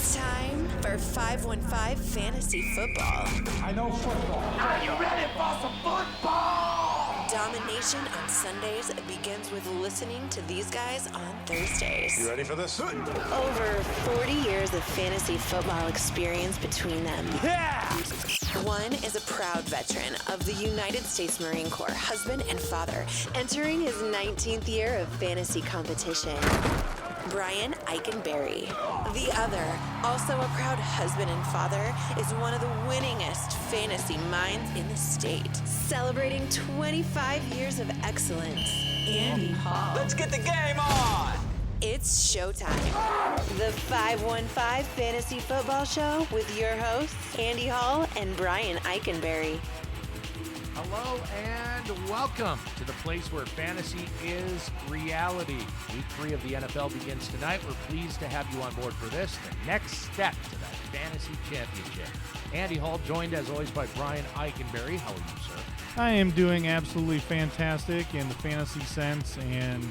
It's time for 515 Fantasy Football. I know football. Are you ready for some football? Domination on Sundays begins with listening to these guys on Thursdays. You ready for this? Over 40 years of fantasy football experience between them. Yeah! One is a proud veteran of the United States Marine Corps, husband and father, entering his 19th year of fantasy competition. Brian Eikenberry. The other, also a proud husband and father, is one of the winningest fantasy minds in the state. Celebrating 25 years of excellence, Andy Hall. Let's get the game on! It's showtime. The 515 Fantasy Football Show with your hosts, Andy Hall and Brian Eikenberry. Hello and welcome to the place where fantasy is reality. Week 3 of the NFL begins tonight. We're pleased to have you on board for this, the next step to that fantasy championship. Andy Hall joined as always by Brian Eikenberry. How are you, sir? I am doing absolutely fantastic in the fantasy sense and,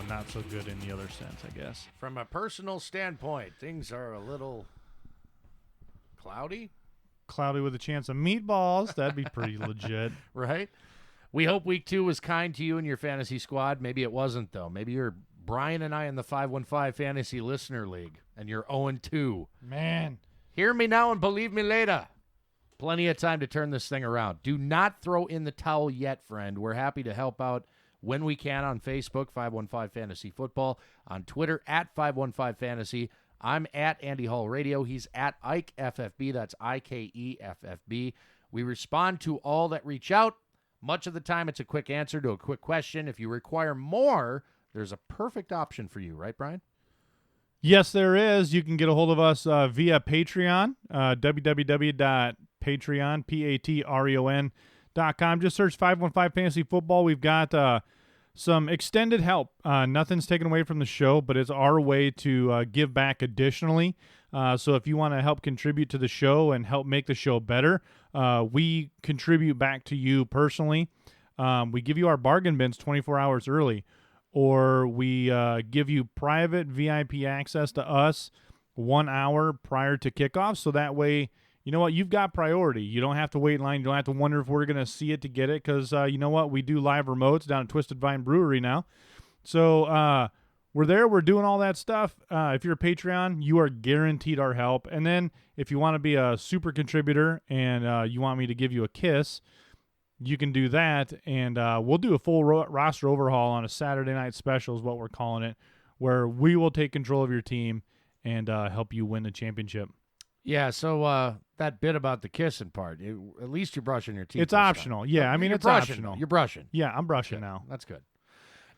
not so good in the other sense, I guess. From a personal standpoint, things are a little cloudy. Cloudy with a chance of meatballs. That'd be pretty legit. Right? We hope week 2 was kind to you and your fantasy squad. Maybe it wasn't, though. Maybe you're Brian and I in the 515 Fantasy Listener League, and you're 0-2. Man. Hear me now and believe me later. Plenty of time to turn this thing around. Do not throw in the towel yet, friend. We're happy to help out when we can on Facebook, 515 Fantasy Football, on Twitter, at 515 Fantasy. I'm at Andy Hall Radio. He's at Ike FFB. That's IKEFFB. We respond to all that reach out. Much of the time, it's a quick answer to a quick question. If you require more, there's a perfect option for you, right, Brian? Yes, there is. You can get a hold of us via Patreon, www.patreon.com. Just search 515 Fantasy Football. We've got some extended help. Nothing's taken away from the show, but it's our way to give back additionally. So if you want to help contribute to the show and help make the show better, we contribute back to you personally. We give you our bargain bins 24 hours early, or we give you private VIP access to us 1 hour prior to kickoff. So that way, you know what, you've got priority. You don't have to wait in line. You don't have to wonder if we're going to see it to get it because, you know what, we do live remotes down at Twisted Vine Brewery now. So we're there. We're doing all that stuff. If you're a Patreon, you are guaranteed our help. And then if you want to be a super contributor and you want me to give you a kiss, you can do that. And we'll do a full roster overhaul on a Saturday night special is what we're calling it, where we will take control of your team and help you win the championship. Yeah, so that bit about the kissing part, at least you're brushing your teeth. It's optional. Yeah, I mean, it's optional. You're brushing. Yeah, I'm brushing good. now. That's good.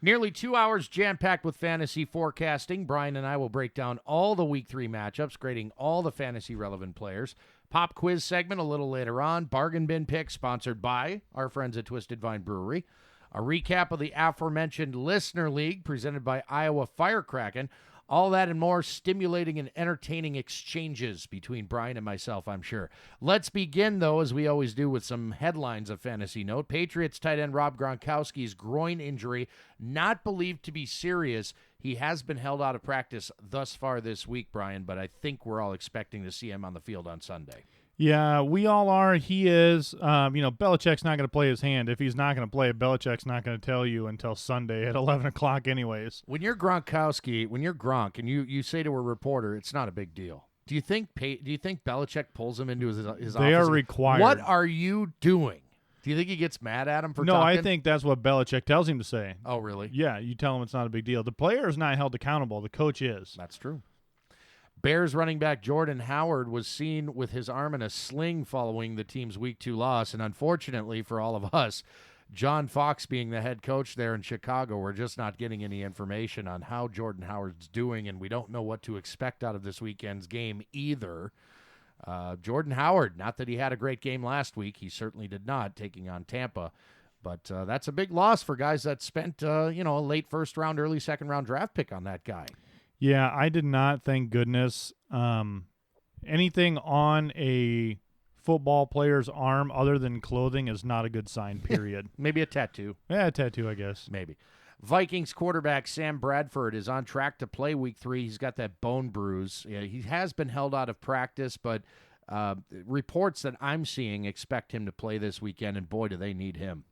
Nearly 2 hours jam-packed with fantasy forecasting. Brian and I will break down all the Week 3 matchups, grading all the fantasy-relevant players. Pop quiz segment a little later on. Bargain bin pick sponsored by our friends at Twisted Vine Brewery. A recap of the aforementioned Listener League presented by Iowa Firecracken. All that and more stimulating and entertaining exchanges between Brian and myself, I'm sure. Let's begin, though, as we always do, with some headlines of fantasy note. Patriots tight end Rob Gronkowski's groin injury, not believed to be serious. He has been held out of practice thus far this week, Brian, but I think we're all expecting to see him on the field on Sunday. Yeah, we all are. He is. Belichick's not going to play his hand. If he's not going to play, Belichick's not going to tell you until Sunday at 11 o'clock anyways. When you're Gronk, and you say to a reporter, it's not a big deal. Do you think Belichick pulls him into his office? They are required. What are you doing? Do you think he gets mad at him for talking? No, I think that's what Belichick tells him to say. Oh, really? Yeah, you tell him it's not a big deal. The player is not held accountable. The coach is. That's true. Bears running back Jordan Howard was seen with his arm in a sling following the team's Week 2 loss, and unfortunately for all of us, John Fox being the head coach there in Chicago, we're just not getting any information on how Jordan Howard's doing, and we don't know what to expect out of this weekend's game either. Jordan Howard, not that he had a great game last week, he certainly did not, taking on Tampa, but that's a big loss for guys that spent a late first-round, early second-round draft pick on that guy. Yeah, I did not, thank goodness. Anything on a football player's arm other than clothing is not a good sign, period. Maybe a tattoo. Yeah, a tattoo, I guess. Maybe. Vikings quarterback Sam Bradford is on track to play week 3. He's got that bone bruise. Yeah, he has been held out of practice, but reports that I'm seeing expect him to play this weekend, and boy, do they need him.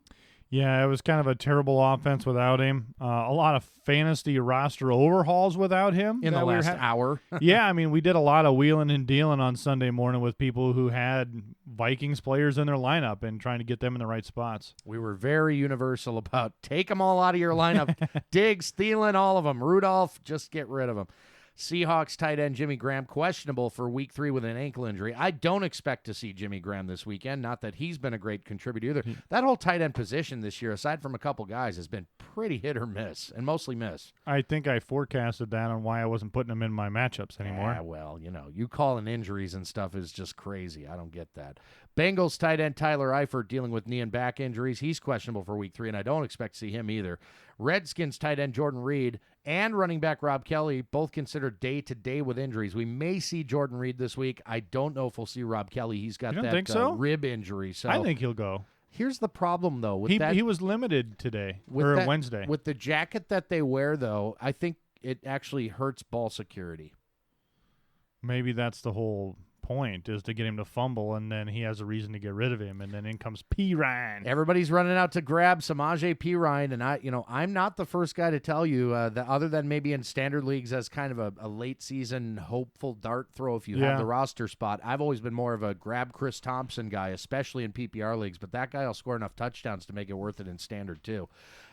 Yeah, it was kind of a terrible offense without him. A lot of fantasy roster overhauls without him. In the last hour. Yeah, I mean, we did a lot of wheeling and dealing on Sunday morning with people who had Vikings players in their lineup and trying to get them in the right spots. We were very universal about take them all out of your lineup. Diggs, Thielen, all of them. Rudolph, just get rid of them. Seahawks tight end Jimmy Graham questionable for week 3 with an ankle injury. I don't expect to see Jimmy Graham this weekend. Not that he's been a great contributor either. That whole tight end position this year, aside from a couple guys, has been pretty hit or miss, and mostly miss. I think I forecasted that on why I wasn't putting him in my matchups anymore. Yeah, well, you calling injuries and stuff is just crazy. I don't get that. Bengals tight end Tyler Eifert dealing with knee and back injuries. He's questionable for week 3, and I don't expect to see him either. Redskins tight end Jordan Reed and running back Rob Kelly both considered day-to-day with injuries. We may see Jordan Reed this week. I don't know if we'll see Rob Kelly. He's got that rib injury. So I think he'll go. Here's the problem, though. He was limited today or Wednesday. With the jacket that they wear, though, I think it actually hurts ball security. Maybe that's the whole point, is to get him to fumble, and then he has a reason to get rid of him, and then in comes P. Ryan. Everybody's running out to grab Samaje P. Ryan, and I'm not the first guy to tell you that, other than maybe in standard leagues as kind of a late season hopeful dart throw if you have the roster spot. I've always been more of a grab Chris Thompson guy, especially in PPR leagues, but that guy will score enough touchdowns to make it worth it in standard too.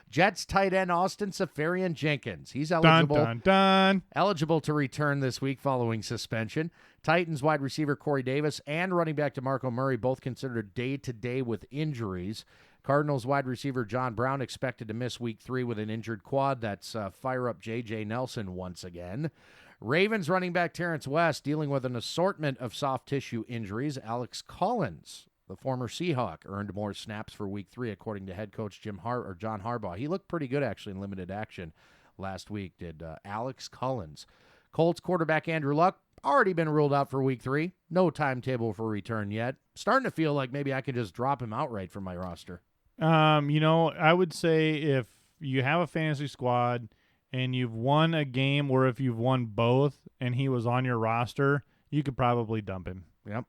Jets tight end Austin Seferian-Jenkins. He's eligible to return this week following suspension. Titans wide receiver Corey Davis and running back DeMarco Murray both considered day-to-day with injuries. Cardinals wide receiver John Brown expected to miss week 3 with an injured quad. That's fire up J.J. Nelson once again. Ravens running back Terrence West dealing with an assortment of soft tissue injuries. Alex Collins, the former Seahawk, earned more snaps for week 3, according to head coach John Harbaugh. He looked pretty good, actually, in limited action last week, did Alex Collins. Colts quarterback Andrew Luck, already been ruled out for week 3. No timetable for return yet. Starting to feel like maybe I could just drop him outright from my roster. I would say if you have a fantasy squad and you've won a game, or if you've won both and he was on your roster, you could probably dump him. Yep.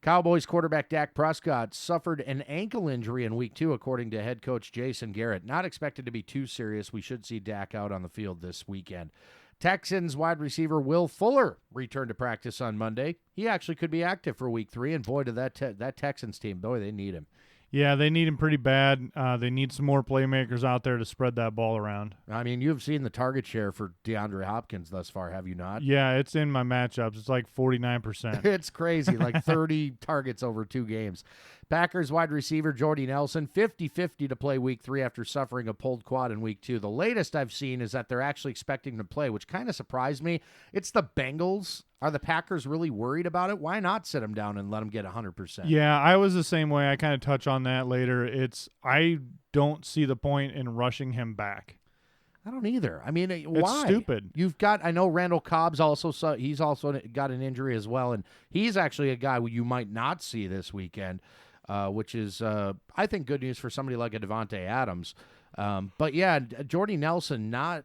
Cowboys quarterback Dak Prescott suffered an ankle injury in week 2, according to head coach Jason Garrett. Not expected to be too serious. We should see Dak out on the field this weekend. Texans wide receiver Will Fuller returned to practice on Monday. He actually could be active for week 3, and boy, did that Texans team, boy, they need him. Yeah, they need him pretty bad. They need some more playmakers out there to spread that ball around. I mean, you've seen the target share for DeAndre Hopkins thus far, have you not? Yeah, it's in my matchups. It's like 49%. It's crazy, like 30 targets over 2 games. Packers wide receiver Jordy Nelson, 50-50 to play week 3 after suffering a pulled quad in week 2. The latest I've seen is that they're actually expecting him to play, which kind of surprised me. It's the Bengals. Are the Packers really worried about it? Why not sit him down and let him get 100%? Yeah, I was the same way. I kind of touch on that later. I don't see the point in rushing him back. I don't either. I mean, why? It's stupid. I know Randall Cobb's he's also got an injury as well, and he's actually a guy you might not see this weekend, which is, I think, good news for somebody like a Devontae Adams. But yeah, Jordy Nelson, I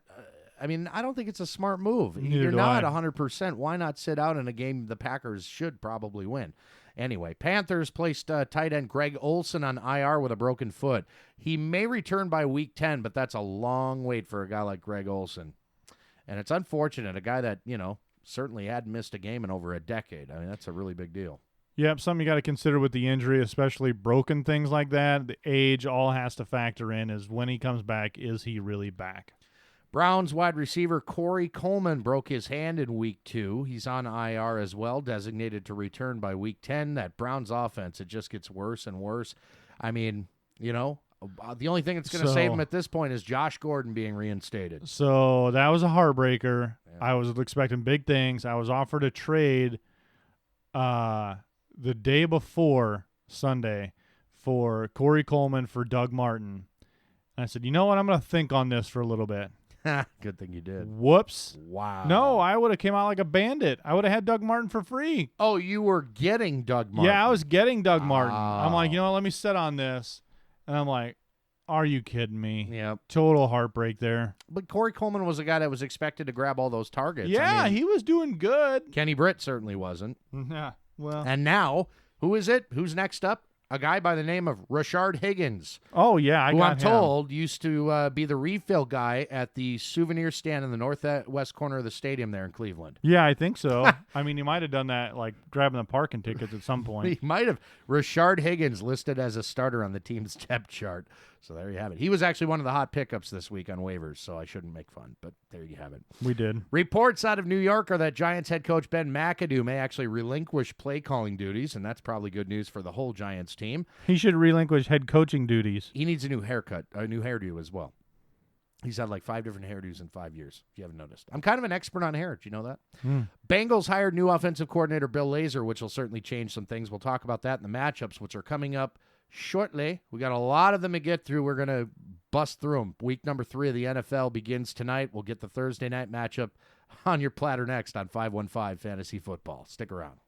don't think it's a smart move. You're not 100%. Why not sit out in a game the Packers should probably win? Anyway, Panthers placed tight end Greg Olson on IR with a broken foot. He may return by week 10, but that's a long wait for a guy like Greg Olson. And it's unfortunate, a guy that, certainly hadn't missed a game in over a decade. I mean, that's a really big deal. Yep, something you got to consider with the injury, especially broken things like that. The age all has to factor in, is when he comes back, is he really back? Browns wide receiver Corey Coleman broke his hand in week 2. He's on IR as well, designated to return by week 10. That Browns offense, it just gets worse and worse. I mean, the only thing that's going to save him at this point is Josh Gordon being reinstated. So that was a heartbreaker. Yeah. I was expecting big things. I was offered a trade the day before Sunday for Corey Coleman for Doug Martin. And I said, you know what? I'm going to think on this for a little bit. Good thing you did. Whoops. Wow. No, I would have came out like a bandit. I would have had Doug Martin for free. Oh, you were getting Doug Martin. Yeah, I was getting Doug Martin. I'm like, let me sit on this. And I'm like, Are you kidding me? Yeah. Total heartbreak there. But Corey Coleman was a guy that was expected to grab all those targets. Yeah, I mean, he was doing good. Kenny Britt certainly wasn't. Yeah, well. And now, who is it? Who's next up? A guy by the name of Rashard Higgins. Oh, yeah, who got I'm him. told used to be the refill guy at the souvenir stand in the northwest corner of the stadium there in Cleveland. Yeah, I think so. I mean, he might have done that, like grabbing the parking tickets at some point. He might have. Rashard Higgins listed as a starter on the team's depth chart. So there you have it. He was actually one of the hot pickups this week on waivers, so I shouldn't make fun, but there you have it. We did. Reports out of New York are that Giants head coach Ben McAdoo may actually relinquish play calling duties, and that's probably good news for the whole Giants team. He should relinquish head coaching duties. He needs a new haircut, a new hairdo as well. He's had like 5 different hairdos in 5 years, if you haven't noticed. I'm kind of an expert on hair. Do you know that? Bengals hired new offensive coordinator Bill Lazor, which will certainly change some things. We'll talk about that in the matchups, which are coming up shortly. We got a lot of them to get through. We're going to bust through them. Week number 3 of the NFL begins tonight. We'll get the Thursday night matchup on your platter next on 515 Fantasy Football. Stick around.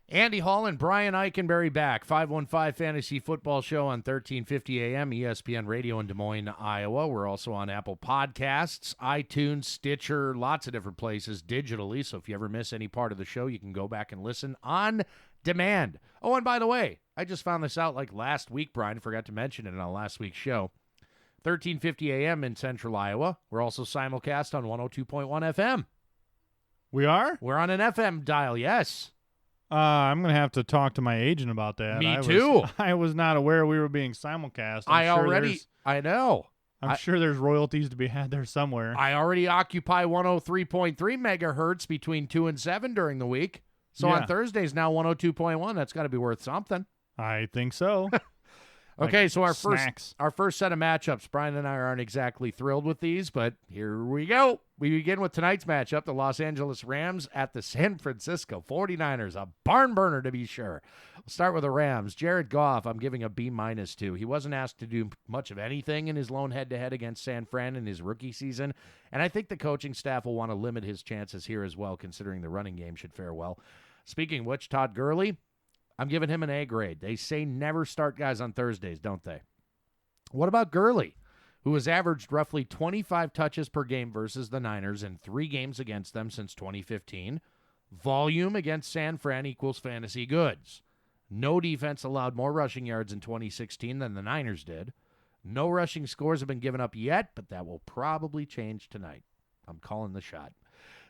Andy Hall and Brian Eikenberry back. 515 Fantasy Football Show on 1350 AM, ESPN Radio in Des Moines, Iowa. We're also on Apple Podcasts, iTunes, Stitcher, lots of different places digitally. So if you ever miss any part of the show, you can go back and listen on demand. Oh, and by the way, I just found this out like last week, Brian. Forgot to mention it on last week's show. 1350 AM in Central Iowa. We're also simulcast on 102.1 FM. We are? We're on an FM dial, yes. I'm going to have to talk to my agent about that. Me too. I was not aware we were being simulcast. I know. I'm sure there's royalties to be had there somewhere. I already occupy 103.3 megahertz between 2 and 7 during the week. So on Thursdays now 102.1. That's got to be worth something. I think so. Okay, like so our snacks. first set of matchups, Brian and I aren't exactly thrilled with these, but here we go. We begin with tonight's matchup, the Los Angeles Rams at the San Francisco 49ers, a barn burner to be sure. We'll start with the Rams. Jared Goff, I'm giving a B- to. He wasn't asked to do much of anything in his lone head-to-head against San Fran in his rookie season, and I think the coaching staff will want to limit his chances here as well, considering the running game should fare well. Speaking of which, Todd Gurley, I'm giving him an A grade. They say never start guys on Thursdays, don't they? What about Gurley, who has averaged roughly 25 touches per game versus the Niners in 3 games against them since 2015? Volume against San Fran equals fantasy goods. No defense allowed more rushing yards in 2016 than the Niners did. No rushing scores have been given up yet, but that will probably change tonight. I'm calling the shot.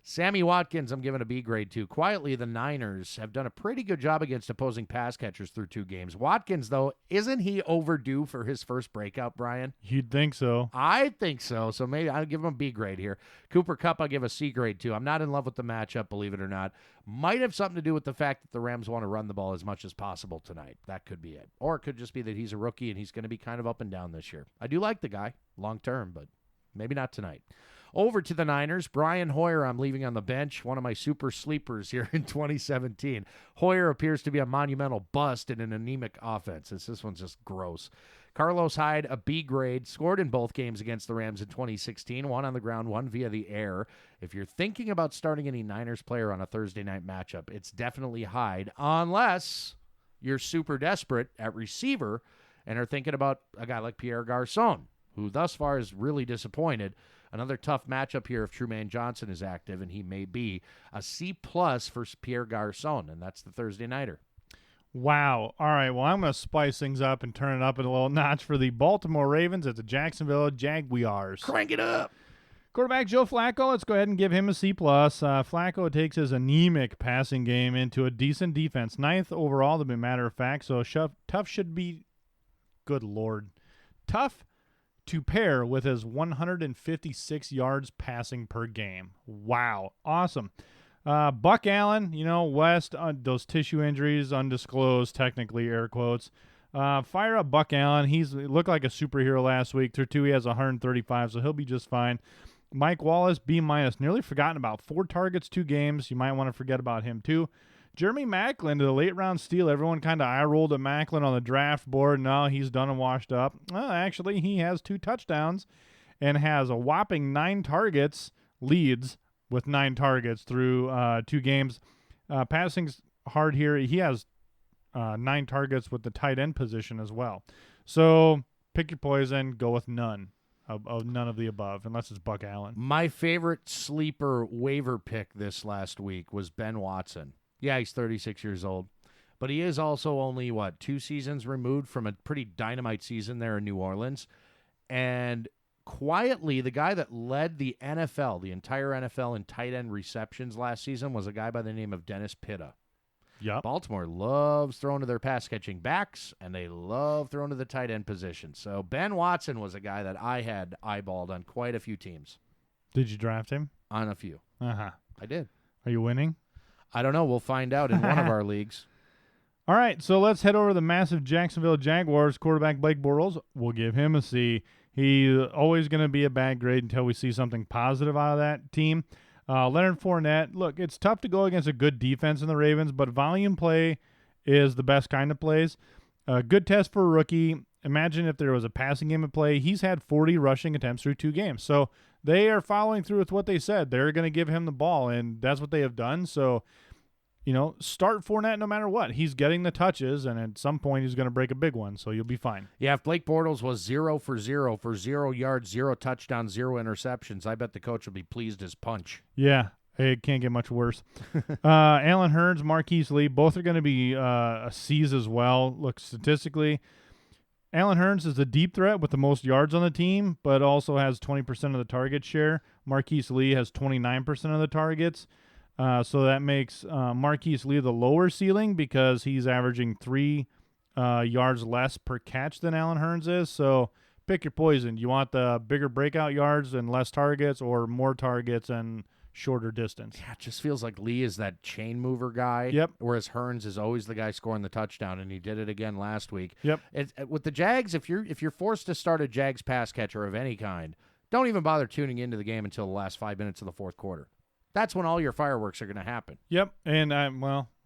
Sammy Watkins, I'm giving a B grade too. Quietly, the Niners have done a pretty good job against opposing pass catchers through 2 games. Watkins, though, isn't he overdue for his first breakout, Brian? You'd think so. I think so. So maybe I'll give him a B grade here. Cooper Kupp, I'll give a C grade too. I'm not in love with the matchup, believe it or not. Might have something to do with the fact that the Rams want to run the ball as much as possible tonight. That could be it. Or it could just be that he's a rookie and he's going to be kind of up and down this year. I do like the guy long term, but maybe not tonight. Over to the Niners, Brian Hoyer I'm leaving on the bench, one of my super sleepers here in 2017. Hoyer appears to be a monumental bust in an anemic offense. This one's just gross. Carlos Hyde, a B grade, scored in both games against the Rams in 2016, one on the ground, one via the air. If you're thinking about starting any Niners player on a Thursday night matchup, it's definitely Hyde, unless you're super desperate at receiver and are thinking about a guy like Pierre Garçon, who thus far is really disappointed. Another tough matchup here if Trumaine Johnson is active, and he may be. A C+ for Pierre Garçon, and that's the Thursday nighter. Wow. All right, well, I'm going to spice things up and turn it up a little notch for the Baltimore Ravens at the Jacksonville Jaguars. Crank it up. Quarterback Joe Flacco, let's go ahead and give him a C+. Flacco takes his anemic passing game into a decent defense. 9th overall, to be a matter of fact, so tough should be, good Lord, tough to pair with his 156 yards passing per game. Wow. Awesome. Buck Allen, West, those tissue injuries, undisclosed, technically, air quotes. Fire up Buck Allen. He looked like a superhero last week. Through 2, he has 135, so he'll be just fine. Mike Wallace, B-. Nearly forgotten about. 4 targets, 2 games. You might want to forget about him, too. Jeremy Macklin to the late-round steal. Everyone kind of eye-rolled at Macklin on the draft board. No, he's done and washed up. Well, actually, he has 2 touchdowns and has a whopping 9 targets, leads with 9 targets through 2 games. Passing's hard here. He has 9 targets with the tight end position as well. So pick your poison. Go with none of the above, unless it's Buck Allen. My favorite sleeper waiver pick this last week was Ben Watson. Yeah, he's 36 years old, but he is also only, 2 seasons removed from a pretty dynamite season there in New Orleans. And quietly, the guy that led the NFL, the entire NFL in tight end receptions last season was a guy by the name of Dennis Pitta. Yep. Baltimore loves throwing to their pass-catching backs, and they love throwing to the tight end position. So Ben Watson was a guy that I had eyeballed on quite a few teams. Did you draft him? On a few. Uh-huh. I did. Are you winning? I don't know. We'll find out in one of our leagues. All right, so let's head over to the massive Jacksonville Jaguars. Quarterback Blake Bortles, we'll give him a C. He's always going to be a bad grade until we see something positive out of that team. Leonard Fournette, look, it's tough to go against a good defense in the Ravens, but volume play is the best kind of plays. Good test for a rookie. Imagine if there was a passing game at play. He's had 40 rushing attempts through 2 games. So they are following through with what they said. They're going to give him the ball, and that's what they have done. So, start Fournette no matter what. He's getting the touches, and at some point he's going to break a big one, so you'll be fine. Yeah, if Blake Bortles was 0 for 0 for 0 yards, 0 touchdowns, 0 interceptions, I bet the coach would be pleased as punch. Yeah, it can't get much worse. Allen Hearns, Marquise Lee, both are going to be C's as well. Look, statistically, Allen Hearns is the deep threat with the most yards on the team, but also has 20% of the target share. Marquise Lee has 29% of the targets. So that makes Marquise Lee the lower ceiling because he's averaging 3 yards less per catch than Allen Hearns is. So pick your poison. Do you want the bigger breakout yards and less targets, or more targets and shorter distance? Yeah, it just feels like Lee is that chain mover guy. Yep. Whereas Hearns is always the guy scoring the touchdown, and he did it again last week. Yep. With the Jags, if you're forced to start a Jags pass catcher of any kind, don't even bother tuning into the game until the last 5 minutes of the fourth quarter. That's when all your fireworks are going to happen. Yep, and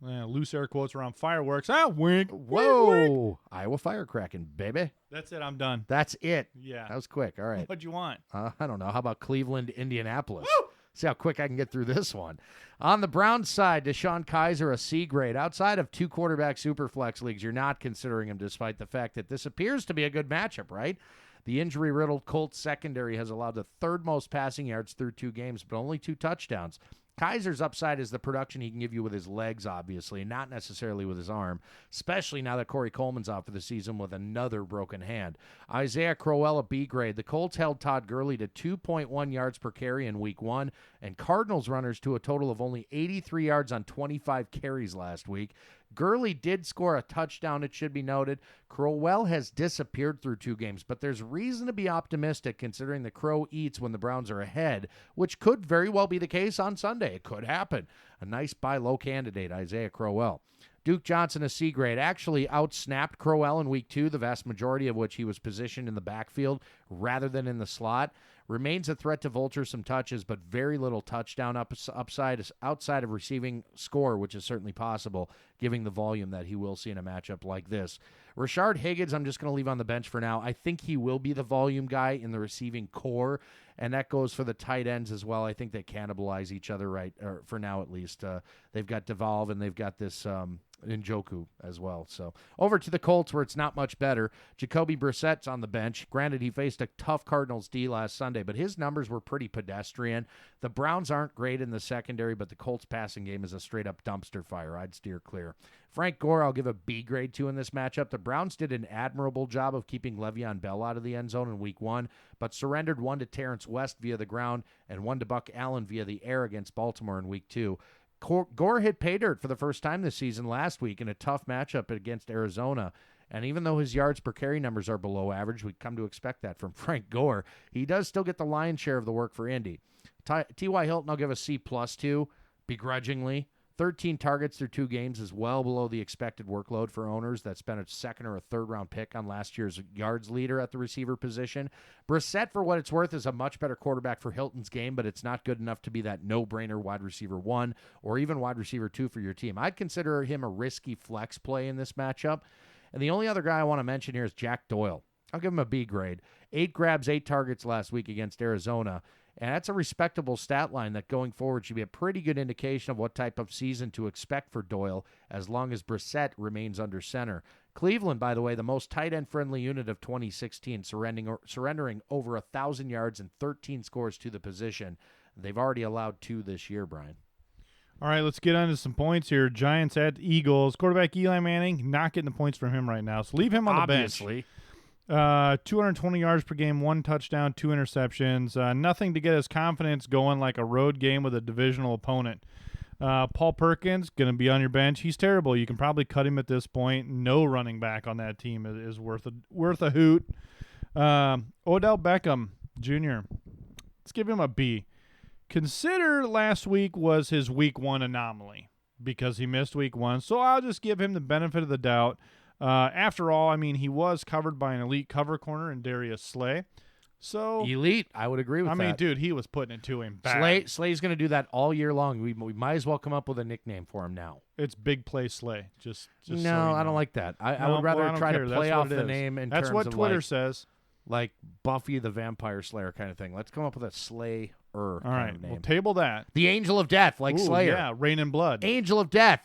loose air quotes around fireworks. Wink. Whoa. Wink, wink. Iowa firecracking, baby. That's it. I'm done. That's it. Yeah. That was quick. All right. What'd you want? I don't know. How about Cleveland, Indianapolis? Woo! See how quick I can get through this one. On the Browns side, Deshaun Kaiser, a C grade. Outside of 2 quarterback superflex leagues, you're not considering him despite the fact that this appears to be a good matchup, right? The injury-riddled Colts secondary has allowed the 3rd most passing yards through 2 games, but only 2 touchdowns. Kaiser's upside is the production he can give you with his legs, obviously, not necessarily with his arm, especially now that Corey Coleman's out for the season with another broken hand. Isaiah Crowell, a B grade. The Colts held Todd Gurley to 2.1 yards per carry in week 1, and Cardinals runners to a total of only 83 yards on 25 carries last week. Gurley did score a touchdown, it should be noted. Crowell has disappeared through 2 games, but there's reason to be optimistic considering the Crow eats when the Browns are ahead, which could very well be the case on Sunday. It could happen. A nice buy low candidate, Isaiah Crowell. Duke Johnson, a C grade, actually outsnapped Crowell in week 2, the vast majority of which he was positioned in the backfield rather than in the slot. Remains a threat to vulture some touches, but very little touchdown upside outside of receiving score, which is certainly possible, giving the volume that he will see in a matchup like this. Rashard Higgins, I'm just going to leave on the bench for now. I think he will be the volume guy in the receiving core, and that goes for the tight ends as well. I think they cannibalize each other, right, or for now at least. They've got Devolve, and they've got this Njoku as well. So over to the Colts, where it's not much better. Jacoby Brissett's on the bench. Granted, he faced a tough Cardinals D last Sunday, but his numbers were pretty pedestrian. The Browns aren't great in the secondary, but the Colts passing game is a straight-up dumpster fire. I'd steer clear. Frank Gore, I'll give a B grade to in this matchup. The Browns did an admirable job of keeping Le'Veon Bell out of the end zone in week 1, but surrendered 1 to Terrence West via the ground and 1 to Buck Allen via the air against Baltimore in week 2. Gore hit pay dirt for the first time this season last week in a tough matchup against Arizona. And even though his yards per carry numbers are below average, we come to expect that from Frank Gore, he does still get the lion's share of the work for Indy. T.Y. Hilton, I'll give a C+ to, begrudgingly. 13 targets through 2 games is well below the expected workload for owners that spent a 2nd or a 3rd round pick on last year's yards leader at the receiver position. Brissett, for what it's worth, is a much better quarterback for Hilton's game, but it's not good enough to be that no-brainer wide receiver 1 or even wide receiver 2 for your team. I'd consider him a risky flex play in this matchup. And the only other guy I want to mention here is Jack Doyle. I'll give him a B grade. 8 grabs, 8 targets last week against Arizona. And that's a respectable stat line that going forward should be a pretty good indication of what type of season to expect for Doyle as long as Brissett remains under center. Cleveland, by the way, the most tight end-friendly unit of 2016, surrendering over 1,000 yards and 13 scores to the position. They've already allowed 2 this year, Brian. All right, let's get on to some points here. Giants at Eagles. Quarterback Eli Manning, not getting the points from him right now, so leave him on the bench. 220 yards per game, 1 touchdown, 2 interceptions. Nothing to get his confidence going like a road game with a divisional opponent. Paul Perkins, going to be on your bench. He's terrible. You can probably cut him at this point. No running back on that team is worth a hoot. Odell Beckham Jr., let's give him a B. Consider last week was his week 1 anomaly because he missed week 1, so I'll just give him the benefit of the doubt. After all, I mean, he was covered by an elite cover corner in Darius Slay. So elite, I would agree with that. I mean, dude, he was putting it to him bad. Slay's going to do that all year long. We might as well come up with a nickname for him now. It's Big Play Slay. Just no, so I don't like that. I would rather try to play off the name in terms of That's what Twitter says. Like Buffy the Vampire Slayer kind of thing. Let's come up with a Slayer all kind right, of name. we'll table that. The Angel of Death, like Ooh, Slayer. Yeah, Rain and Blood. Angel of Death.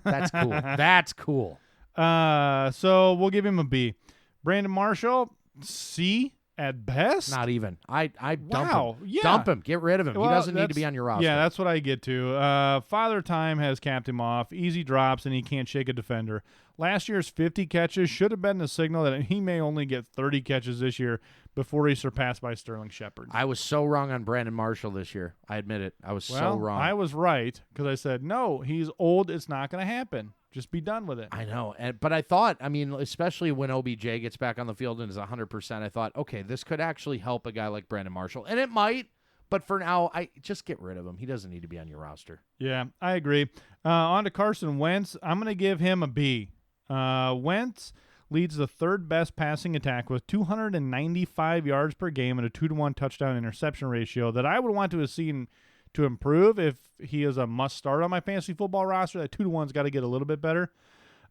That's cool. That's cool. So we'll give him a B. Brandon Marshall, C at best. Not even. I dump him. Yeah. Dump him. Get rid of him. Well, he doesn't need to be on your roster. Yeah, that's what I get to. Father Time has capped him off. Easy drops, and he can't shake a defender. Last year's 50 catches should have been a signal that he may only get 30 catches this year before he's surpassed by Sterling Shepard. I was so wrong on Brandon Marshall this year. I admit it. I was so wrong. I was right because I said, no, he's old. It's not going to happen. Just be done with it. I know. But I thought, I mean, especially when OBJ gets back on the field and is 100%, I thought, okay, this could actually help a guy like Brandon Marshall. And it might. But for now, I just get rid of him. He doesn't need to be on your roster. Yeah, I agree. On to Carson Wentz. I'm going to give him a B. Wentz leads the 3rd best passing attack with 295 yards per game and a 2-to-1 touchdown interception ratio that I would want to have seen to improve if he is a must start on my fantasy football roster. That 2-to-1's got to get a little bit better.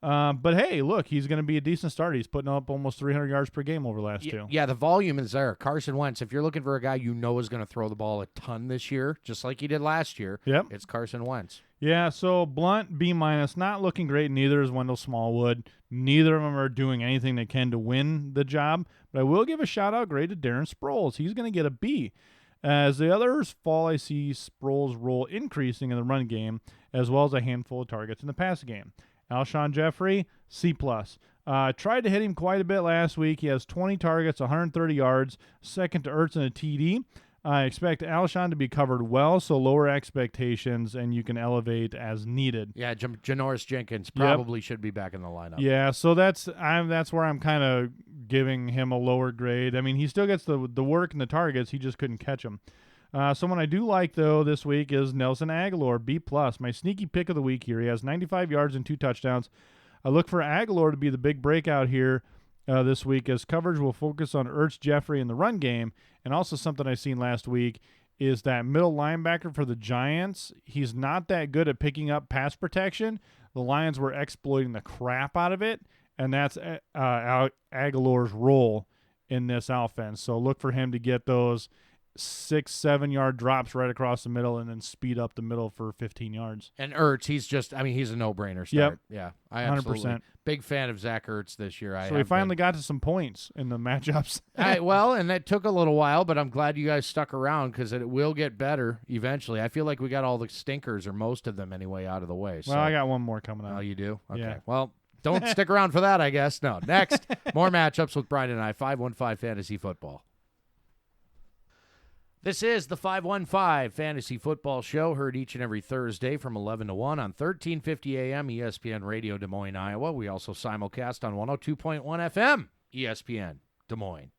But hey, look, he's going to be a decent start. He's putting up almost 300 yards per game over the last 2. Yeah, the volume is there. Carson Wentz, if you're looking for a guy you know is going to throw the ball a ton this year, just like he did last year, it's Carson Wentz. Yeah, so Blunt, B-. Not looking great. Neither is Wendell Smallwood. Neither of them are doing anything they can to win the job. But I will give a shout-out grade to Darren Sproles. He's going to get a B. As the others fall, I see Sproles' role increasing in the run game, as well as a handful of targets in the pass game. Alshon Jeffrey, C+. Tried to hit him quite a bit last week. He has 20 targets, 130 yards, second to Ertz and a TD. I expect Alshon to be covered well, so lower expectations, and you can elevate as needed. Yeah, Janoris Jenkins probably should be back in the lineup. Yeah, so that's where I'm kind of giving him a lower grade. I mean, he still gets the work and the targets. He just couldn't catch them. Someone I do like, though, this week is Nelson Aguilar, B+. My sneaky pick of the week here. He has 95 yards and 2 touchdowns. I look for Aguilar to be the big breakout here this week, as coverage will focus on Ertz, Jeffrey in the run game. And also something I seen last week is that middle linebacker for the Giants, he's not that good at picking up pass protection. The Lions were exploiting the crap out of it, and that's Aguilar's role in this offense. So look for him to get those 6-7 yard drops right across the middle and then speed up the middle for 15 yards. And Ertz, he's a no-brainer start. Yeah, I absolutely 100%. Big fan of Zach Ertz this year. So he finally got to some points in the matchups. And that took a little while, but I'm glad you guys stuck around because it will get better eventually. I feel like we got all the stinkers, or most of them anyway, out of the way. Well, I got one more coming up. Oh, you do? Okay. Yeah. Well, don't stick around for that, I guess. No. Next, more matchups with Brian and I, 515 Fantasy Football. This is the 515 Fantasy Football Show, heard each and every Thursday from 11 to 1 on 1350 AM ESPN Radio Des Moines, Iowa. We also simulcast on 102.1 FM ESPN Des Moines.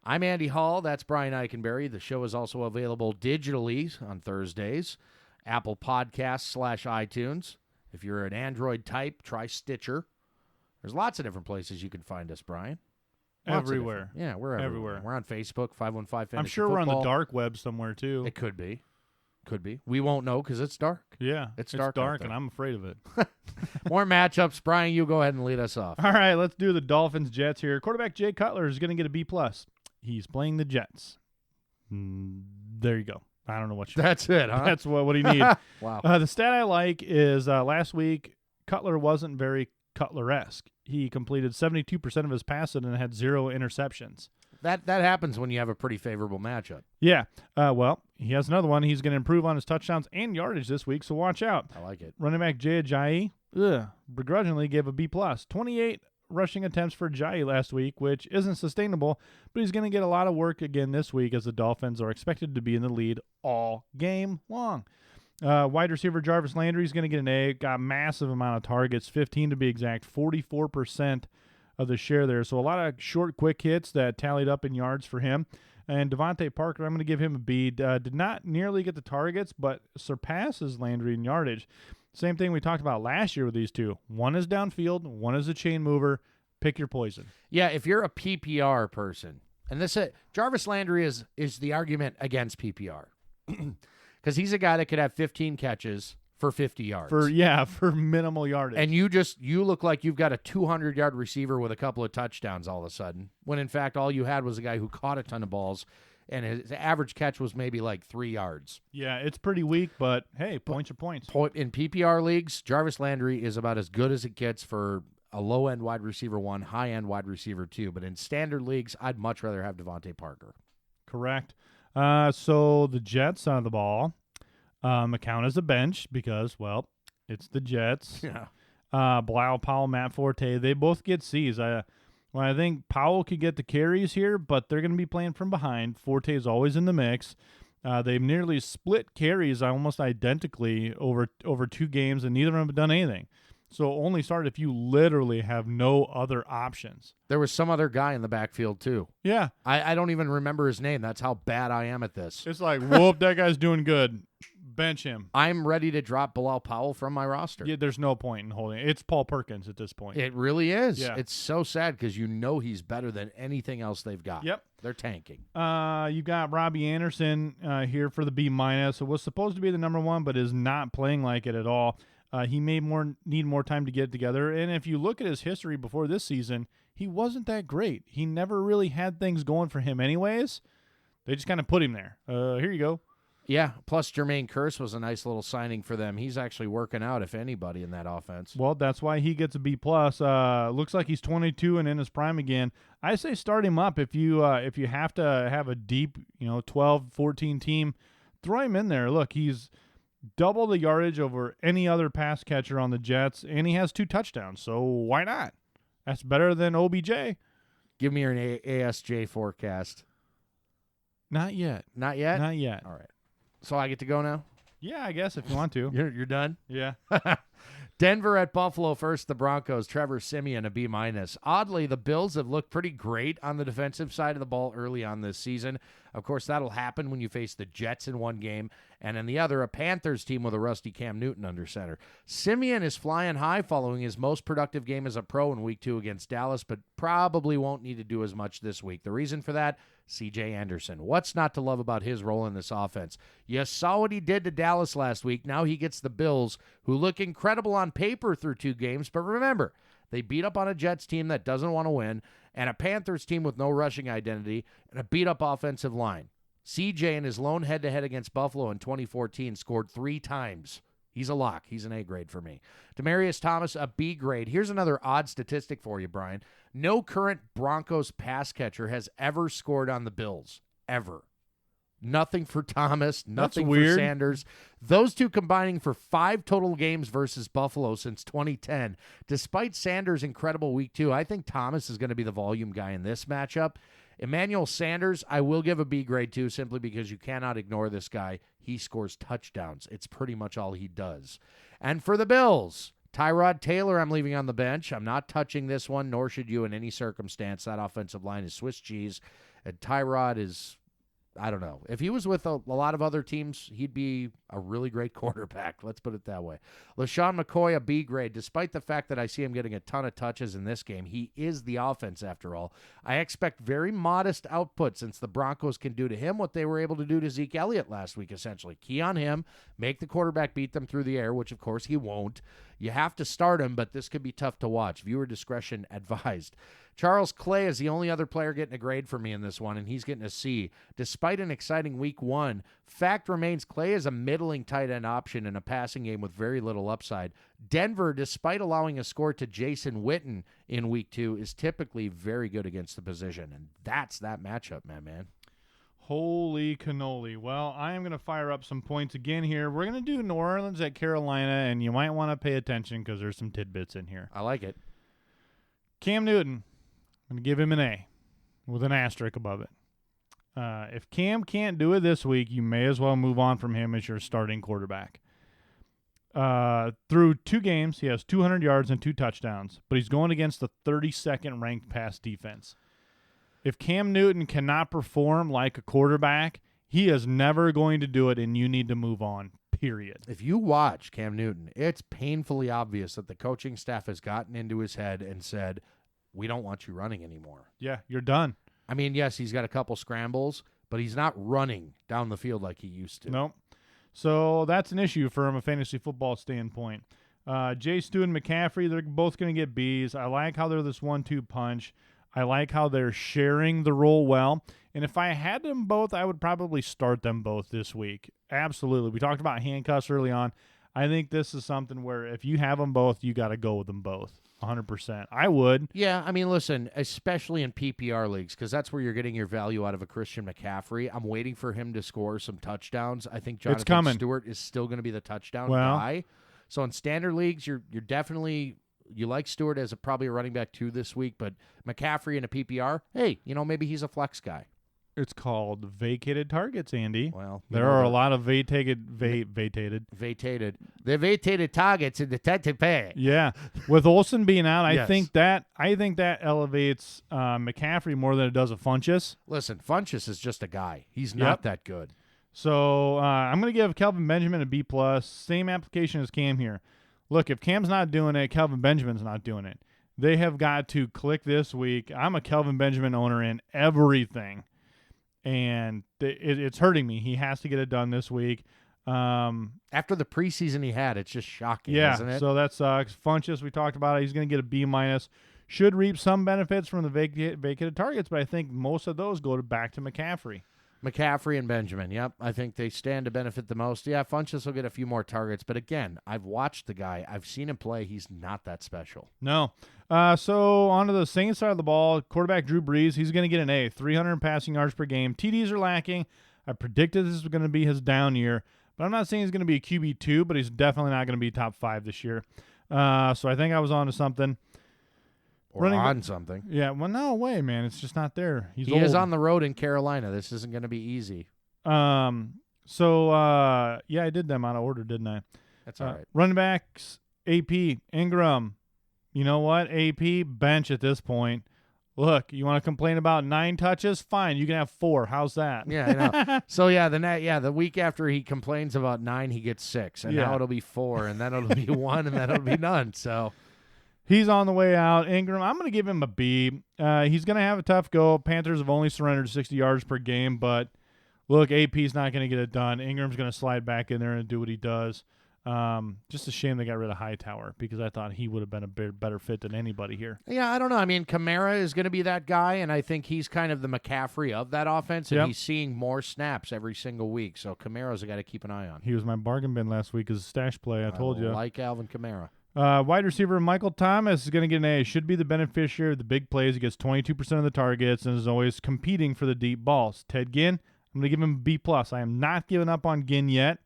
I'm Andy Hall. That's Brian Eikenberry. The show is also available digitally on Thursdays, Apple Podcasts /iTunes. If you're an Android type, try Stitcher. There's lots of different places you can find us, Brian. Everywhere. Yeah, we're everywhere. We're on Facebook, 515 Fantasy I'm sure Football. we're on the dark web somewhere, too. It could be. We won't know because it's dark. Yeah, it's dark and I'm afraid of it. More matchups. Brian, you go ahead and lead us off. All right, let's do the Dolphins Jets here. Quarterback Jay Cutler is going to get a B+. He's playing the Jets. There you go. I don't know what you That's it, huh? That's what he needs. Wow. The stat I like is last week, Cutler wasn't very Cutler-esque. He completed 72% of his passes and had 0 interceptions. That happens when you have a pretty favorable matchup. Yeah. Well, he has another one. He's going to improve on his touchdowns and yardage this week, so watch out. I like it. Running back Jay Ajayi, begrudgingly gave a B+. 28 rushing attempts for Ajayi last week, which isn't sustainable, but he's going to get a lot of work again this week as the Dolphins are expected to be in the lead all game long. Wide receiver Jarvis Landry is going to get an A. Got a massive amount of targets, 15 to be exact, 44% of the share there. So a lot of short, quick hits that tallied up in yards for him. And Devontae Parker, I'm going to give him a B. Did not nearly get the targets, but surpasses Landry in yardage. Same thing we talked about last year with these two. One is downfield, one is a chain mover. Pick your poison. Yeah, if you're a PPR person, and Jarvis Landry is the argument against PPR. Because he's a guy that could have 15 catches for 50 yards. For minimal yardage. And you look like you've got a 200-yard receiver with a couple of touchdowns all of a sudden, when in fact all you had was a guy who caught a ton of balls, and his average catch was maybe like 3 yards. Yeah, it's pretty weak, but hey, points are points. In PPR leagues, Jarvis Landry is about as good as it gets for a low-end wide receiver 1, high-end wide receiver 2. But in standard leagues, I'd much rather have Devontae Parker. Correct. So the Jets side of the ball account as a bench because, well, it's the Jets. Yeah. Blau, Powell, Matt Forte, they both get C's. I think Powell could get the carries here, but they're going to be playing from behind. Forte is always in the mix. They've nearly split carries almost identically over 2 games, and neither of them have done anything. So only start if you literally have no other options. There was some other guy in the backfield, too. Yeah. I don't even remember his name. That's how bad I am at this. It's like, whoop, that guy's doing good. Bench him. I'm ready to drop Bilal Powell from my roster. Yeah, there's no point in holding it. It's Paul Perkins at this point. It really is. Yeah. It's so sad because you know he's better than anything else they've got. Yep. They're tanking. You got Robbie Anderson here for the B-. It was supposed to be the number 1, but is not playing like it at all. He may need more time to get it together. And if you look at his history before this season, he wasn't that great. He never really had things going for him anyways. They just kind of put him there. Here you go. Yeah, plus Jermaine Kearse was a nice little signing for them. He's actually working out, if anybody, in that offense. Well, that's why he gets a B+. Looks like he's 22 and in his prime again. I say start him up if you have to have a deep, 12, 14 team, throw him in there. Look, he's double the yardage over any other pass catcher on the Jets, and he has 2 touchdowns, so why not? That's better than OBJ. Give me your ASJ forecast. Not yet. Not yet? Not yet. All right. So I get to go now? Yeah, I guess if you want to. You're done? Yeah. Denver at Buffalo first, the Broncos. Trevor Siemian, a B-. Oddly, the Bills have looked pretty great on the defensive side of the ball early on this season. Of course, that'll happen when you face the Jets in one game, and in the other, a Panthers team with a rusty Cam Newton under center. Siemian is flying high following his most productive game as a pro in Week 2 against Dallas, but probably won't need to do as much this week. The reason for that, C.J. Anderson. What's not to love about his role in this offense? You saw what he did to Dallas last week. Now he gets the Bills, who look incredible on paper through 2 games, but remember, they beat up on a Jets team that doesn't want to win, and a Panthers team with no rushing identity, and a beat-up offensive line. CJ in his lone head-to-head against Buffalo in 2014 scored 3 times. He's a lock. He's an A grade for me. Demaryius Thomas, a B grade. Here's another odd statistic for you, Brian. No current Broncos pass catcher has ever scored on the Bills. Ever. Nothing for Thomas. Nothing for Sanders. Those two combining for 5 total games versus Buffalo since 2010. Despite Sanders' incredible Week 2, I think Thomas is going to be the volume guy in this matchup. Emmanuel Sanders, I will give a B grade too, simply because you cannot ignore this guy. He scores touchdowns. It's pretty much all he does. And for the Bills, Tyrod Taylor, I'm leaving on the bench. I'm not touching this one, nor should you in any circumstance. That offensive line is Swiss cheese. And Tyrod is, I don't know. If he was with a lot of other teams, he'd be a really great quarterback. Let's put it that way. LaShawn McCoy, a B grade. Despite the fact that I see him getting a ton of touches in this game, he is the offense after all. I expect very modest output since the Broncos can do to him what they were able to do to Zeke Elliott last week, essentially. Key on him, make the quarterback beat them through the air, which of course he won't. You have to start him, but this could be tough to watch. Viewer discretion advised. Charles Clay is the only other player getting a grade for me in this one, and he's getting a C. Despite an exciting week 1, fact remains Clay is a middling tight end option in a passing game with very little upside. Denver, despite allowing a score to Jason Witten in week 2, is typically very good against the position, and that's that matchup, man. Holy cannoli. Well, I am going to fire up some points again here. We're going to do New Orleans at Carolina, and you might want to pay attention because there's some tidbits in here. I like it. Cam Newton, I'm going to give him an A with an asterisk above it. If Cam can't do it this week, you may as well move on from him as your starting quarterback. Through 2 games, he has 200 yards and 2 touchdowns, but he's going against the 32nd ranked pass defense. If Cam Newton cannot perform like a quarterback, he is never going to do it, and you need to move on, period. If you watch Cam Newton, it's painfully obvious that the coaching staff has gotten into his head and said, we don't want you running anymore. Yeah, you're done. I mean, yes, he's got a couple scrambles, but he's not running down the field like he used to. Nope. So that's an issue from a fantasy football standpoint. Jay Stu and McCaffrey, they're both going to get Bs. I like how they're this 1-2 punch. I like how they're sharing the role well. And if I had them both, I would probably start them both this week. Absolutely. We talked about handcuffs early on. I think this is something where if you have them both, you got to go with them both. 100%. I would. Yeah, I mean, listen, especially in PPR leagues, because that's where you're getting your value out of a Christian McCaffrey. I'm waiting for him to score some touchdowns. I think Jonathan Stewart is still going to be the touchdown guy. So in standard leagues, you're definitely – you like Stewart as probably a running back 2 this week, but McCaffrey in a PPR, hey, maybe he's a flex guy. It's called vacated targets, Andy. Well, there are a lot of vacated. The vacated targets in the Tete. Yeah, with Olson being out, I think that elevates McCaffrey more than it does a Funchess. Listen, Funchess is just a guy. He's not that good. So I'm going to give Kelvin Benjamin a B+. Same application as Cam here. Look, if Cam's not doing it, Kelvin Benjamin's not doing it. They have got to click this week. I'm a Kelvin Benjamin owner in everything, and it's hurting me. He has to get it done this week. After the preseason he had, it's just shocking, isn't it? So that sucks. Funchess, we talked about it. He's going to get a B-. Should reap some benefits from the vacated targets, but I think most of those go back to McCaffrey. McCaffrey and Benjamin, yep. I think they stand to benefit the most. Yeah, Funchess will get a few more targets, but again, I've watched the guy. I've seen him play. He's not that special. No. So on to the Saints side of the ball, quarterback Drew Brees, he's going to get an A, 300 passing yards per game. TDs are lacking. I predicted this was going to be his down year, but I'm not saying he's going to be a QB2, but he's definitely not going to be top 5 this year. So I think I was on to something. Something. Yeah, well, no way, man. It's just not there. He is on the road in Carolina. This isn't going to be easy. I did them out of order, didn't I? That's all right. Running backs, AP, Ingram. You know what? AP, bench at this point. Look, you want to complain about 9 touches? Fine, you can have 4. How's that? Yeah, I know. So, the week after he complains about 9, he gets 6. And now it'll be 4, and then it'll be 1, and then it'll be none. So he's on the way out. Ingram, I'm going to give him a B. He's going to have a tough go. Panthers have only surrendered 60 yards per game, but look, AP's not going to get it done. Ingram's going to slide back in there and do what he does. Just a shame they got rid of Hightower because I thought he would have been a better fit than anybody here. Yeah, I don't know. I mean, Kamara is going to be that guy, and I think he's kind of the McCaffrey of that offense, and he's seeing more snaps every single week. So Kamara's a guy to keep an eye on. He was my bargain bin last week as a stash play. I told you. Like Alvin Kamara. Wide receiver Michael Thomas is going to get an A. Should be the beneficiary of the big plays. He gets 22% of the targets and is always competing for the deep balls. Ted Ginn, I'm going to give him a B+. I am not giving up on Ginn yet.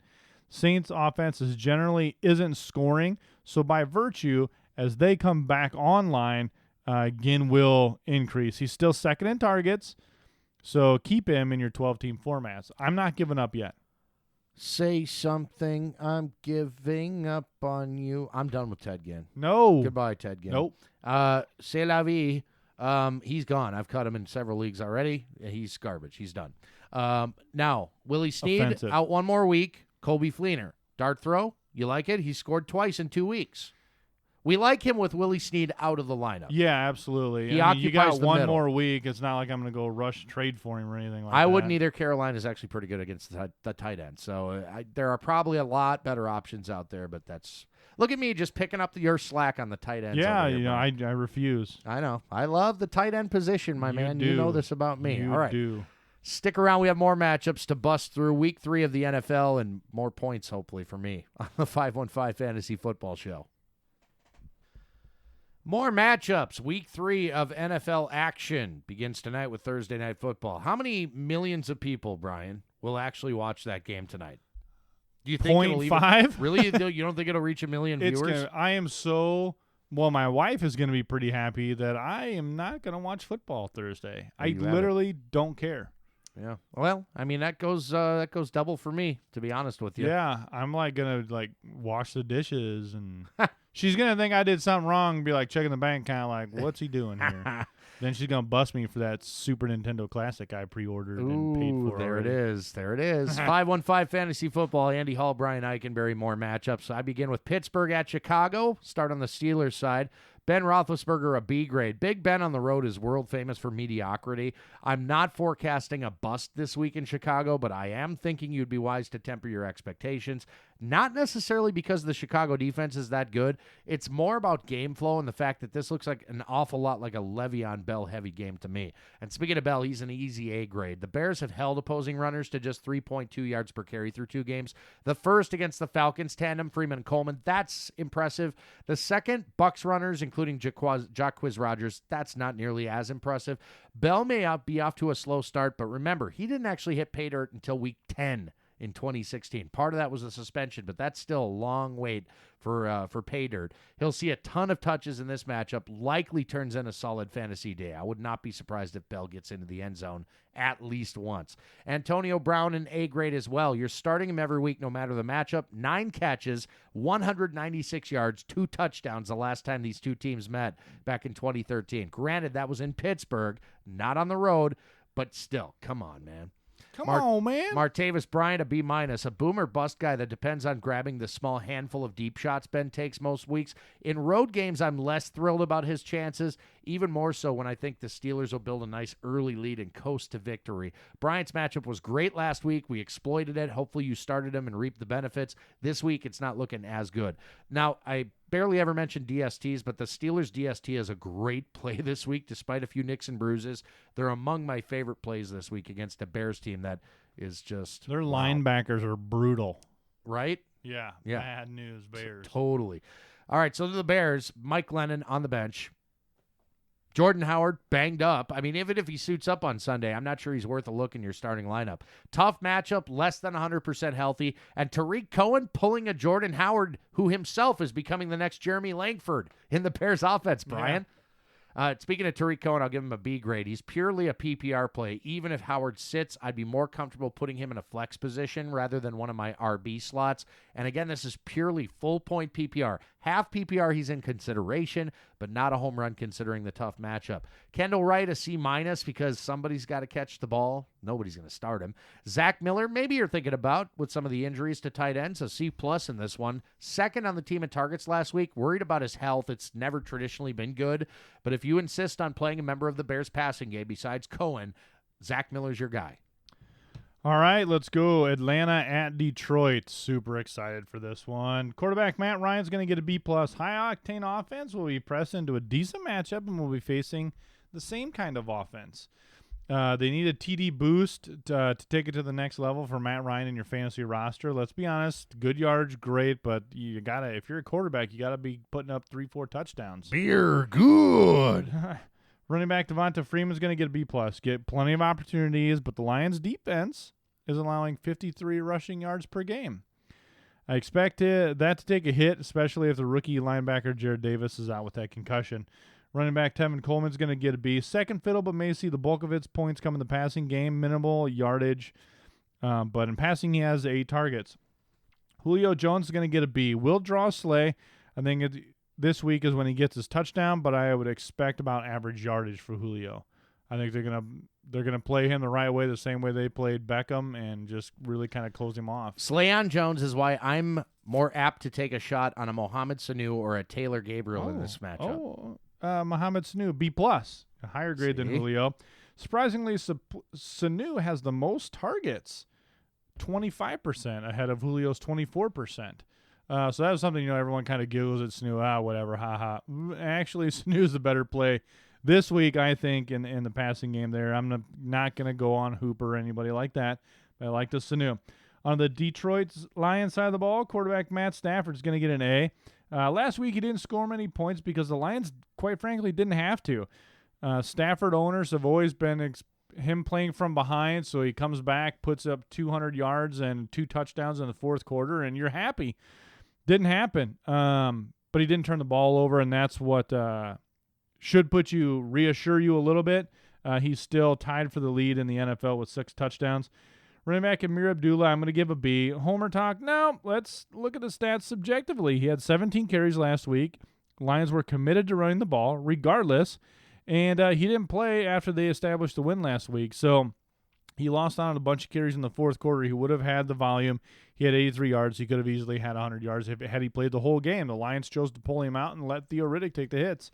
Saints offense generally isn't scoring, so by virtue, as they come back online, Ginn will increase. He's still second in targets, so keep him in your 12-team formats. I'm not giving up yet. Say something. I'm giving up on you. I'm done with Ted Ginn. No. Goodbye, Ted Ginn. Nope. C'est la vie. He's gone. I've cut him in several leagues already. He's garbage. He's done. Now, Willie Snead out one more week. Colby Fleener. Dart throw. You like it? He scored twice in 2 weeks. We like him with Willie Snead out of the lineup. Yeah, absolutely. He I mean, you got occupies the one middle. more week. It's not like I'm going to go rush trade for him or anything like that. I wouldn't either. Carolina's actually pretty good against the tight end. So there are probably a lot better options out there, but that's – look at me just picking up your slack on the tight ends. Yeah, over here, I refuse. I know. I love the tight end position, my man. You know this about me. You All right. do. Stick around. We have more matchups to bust through week 3 of the NFL and more points, hopefully, for me on the 515 Fantasy Football Show. More matchups. Week 3 of NFL action begins tonight with Thursday Night Football. How many millions of people, Brian, will actually watch that game tonight? Do you think it'll even, 0.5? Really? You don't think it'll reach 1 million viewers? I am so well. My wife is going to be pretty happy that I am not going to watch football Thursday. I literally don't care. Yeah. Well, I mean that goes double for me, to be honest with you. Yeah, I'm like gonna wash the dishes, and she's gonna think I did something wrong, and be like checking the bank account, like what's he doing here? Then she's gonna bust me for that Super Nintendo Classic I pre-ordered and paid for. There already. it is. There it is. 515 Fantasy Football. Andy Hall, Brian Eikenberry. More matchups. I begin with Pittsburgh at Chicago. Start on the Steelers side. Ben Roethlisberger, a B grade. Big Ben on the road is world famous for mediocrity. I'm not forecasting a bust this week in Chicago, but I am thinking you'd be wise to temper your expectations. Not necessarily because the Chicago defense is that good. It's more about game flow and the fact that this looks like an awful lot like a Le'Veon Bell heavy game to me. And speaking of Bell, he's an easy A grade. The Bears have held opposing runners to just 3.2 yards per carry through 2 games. The first against the Falcons, tandem Freeman and Coleman. That's impressive. The second, Bucs runners, including Jacquizz Rodgers, that's not nearly as impressive. Bell may be off to a slow start, but remember, he didn't actually hit pay dirt until week 10 in 2016. Part of that was a suspension, but that's still a long wait for pay dirt. He'll see a ton of touches in this matchup, likely turns in a solid fantasy day. I would not be surprised if Bell gets into the end zone at least once. Antonio Brown, an A grade as well. You're starting him every week no matter the matchup. 9 catches, 196 yards, 2 touchdowns the last time these two teams met back in 2013. Granted, that was in Pittsburgh, not on the road, but still, come on, man. Come on, man. Martavis Bryant, a B-, a boomer bust guy that depends on grabbing the small handful of deep shots Ben takes most weeks. In road games, I'm less thrilled about his chances, even more so when I think the Steelers will build a nice early lead and coast to victory. Bryant's matchup was great last week. We exploited it. Hopefully you started him and reaped the benefits. This week, it's not looking as good. Now, I barely ever mentioned DSTs, but the Steelers' DST is a great play this week, despite a few nicks and bruises. They're among my favorite plays this week against a Bears team that is just... Their linebackers are brutal. Right? Yeah. Bad news, Bears. Totally. All right, so the Bears, Mike Glennon on the bench. Jordan Howard banged up. I mean, even if he suits up on Sunday, I'm not sure he's worth a look in your starting lineup. Tough matchup, less than 100% healthy. And Tariq Cohen pulling a Jordan Howard, who himself is becoming the next Jeremy Langford in the Bears offense, Brian. Speaking of Tariq Cohen, I'll give him a B grade. He's purely a PPR play. Even if Howard sits, I'd be more comfortable putting him in a flex position rather than one of my RB slots. And again, this is purely full point PPR. Half PPR, he's in consideration, but not a home run considering the tough matchup. Kendall Wright, a C- because somebody's got to catch the ball. Nobody's going to start him. Zach Miller, maybe you're thinking about with some of the injuries to tight ends, a C+ in this one. Second on the team in targets last week. Worried about his health. It's never traditionally been good. But if you insist on playing a member of the Bears passing game besides Cohen, Zach Miller's your guy. All right, let's go. Atlanta at Detroit. Super excited for this one. Quarterback Matt Ryan's going to get a B+. High-octane offense will be pressed into a decent matchup and will be facing the same kind of offense. They need a TD boost to take it to the next level for Matt Ryan in your fantasy roster. Let's be honest, good yards, great, but you gotta, if you're a quarterback, you gotta be putting up 3-4 touchdowns. Beer good. Running back Devonta Freeman's going to get a B+. Get plenty of opportunities, but the Lions' defense is allowing 53 rushing yards per game. I expect that to take a hit, especially if the rookie linebacker Jared Davis is out with that concussion. Running back Tevin Coleman's going to get a B. Second fiddle, but may see the bulk of its points come in the passing game. Minimal yardage, but in passing he has 8 targets. Julio Jones is going to get a B. Will draw Slay. I think this week is when he gets his touchdown, but I would expect about average yardage for Julio. I think they're going to they're going to play him the right way, the same way they played Beckham, and just really kind of close him off. Slayon Jones is why I'm more apt to take a shot on a Mohamed Sanu or a Taylor Gabriel in this matchup. Mohamed Sanu, B+, a higher grade than Julio. Surprisingly, Sanu has the most targets, 25%, ahead of Julio's 24%. So that was something, everyone kind of giggles at Sanu, whatever, haha. Actually, Sanu's the better play this week, I think, in the passing game there. I'm not going to go on Hooper or anybody like that, but I like the Sanu. On the Detroit Lions side of the ball, quarterback Matt Stafford's going to get an A. Last week, he didn't score many points because the Lions, quite frankly, didn't have to. Stafford owners have always been him playing from behind, so he comes back, puts up 200 yards and 2 touchdowns in the fourth quarter, and you're happy. Didn't happen, but he didn't turn the ball over, and that's what should reassure you a little bit. He's still tied for the lead in the NFL with 6 touchdowns. Running back Amir Abdullah, I'm going to give a B. Homer talk, no, let's look at the stats subjectively. He had 17 carries last week. Lions were committed to running the ball regardless, and he didn't play after they established the win last week. So he lost out on a bunch of carries in the fourth quarter. He would have had the volume. He had 83 yards. He could have easily had 100 yards had he played the whole game. The Lions chose to pull him out and let Theo Riddick take the hits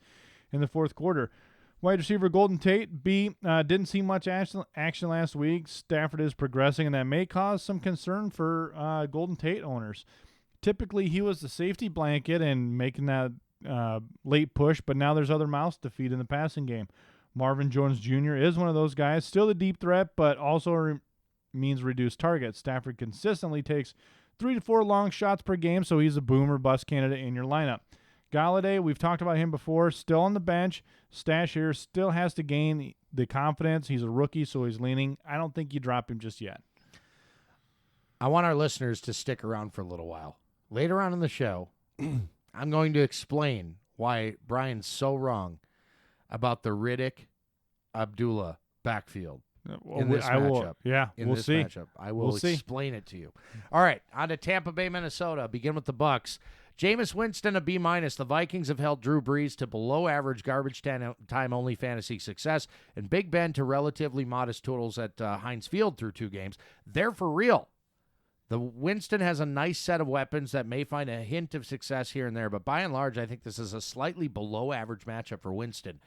in the fourth quarter. Wide receiver Golden Tate, B, didn't see much action last week. Stafford is progressing, and that may cause some concern for Golden Tate owners. Typically, he was the safety blanket and making that late push, but now there's other mouths to feed in the passing game. Marvin Jones Jr. is one of those guys, still a deep threat, but also means reduced targets. Stafford consistently takes 3 to 4 long shots per game, so he's a boom or bust candidate in your lineup. Galladay, we've talked about him before, still on the bench. Stash here still has to gain the confidence. He's a rookie, so he's leaning. I don't think you drop him just yet. I want our listeners to stick around for a little while. Later on in the show, I'm going to explain why Brian's so wrong about the Riddick Abdullah backfield in this matchup. We'll see. Matchup. I will explain it to you. All right, on to Tampa Bay, Minnesota. Begin with the Bucs. Jameis Winston, a B-. The Vikings have held Drew Brees to below-average garbage time-only fantasy success, and Big Ben to relatively modest totals at Heinz Field through 2 games. They're for real. The Winston has a nice set of weapons that may find a hint of success here and there, but by and large, I think this is a slightly below-average matchup for Winston.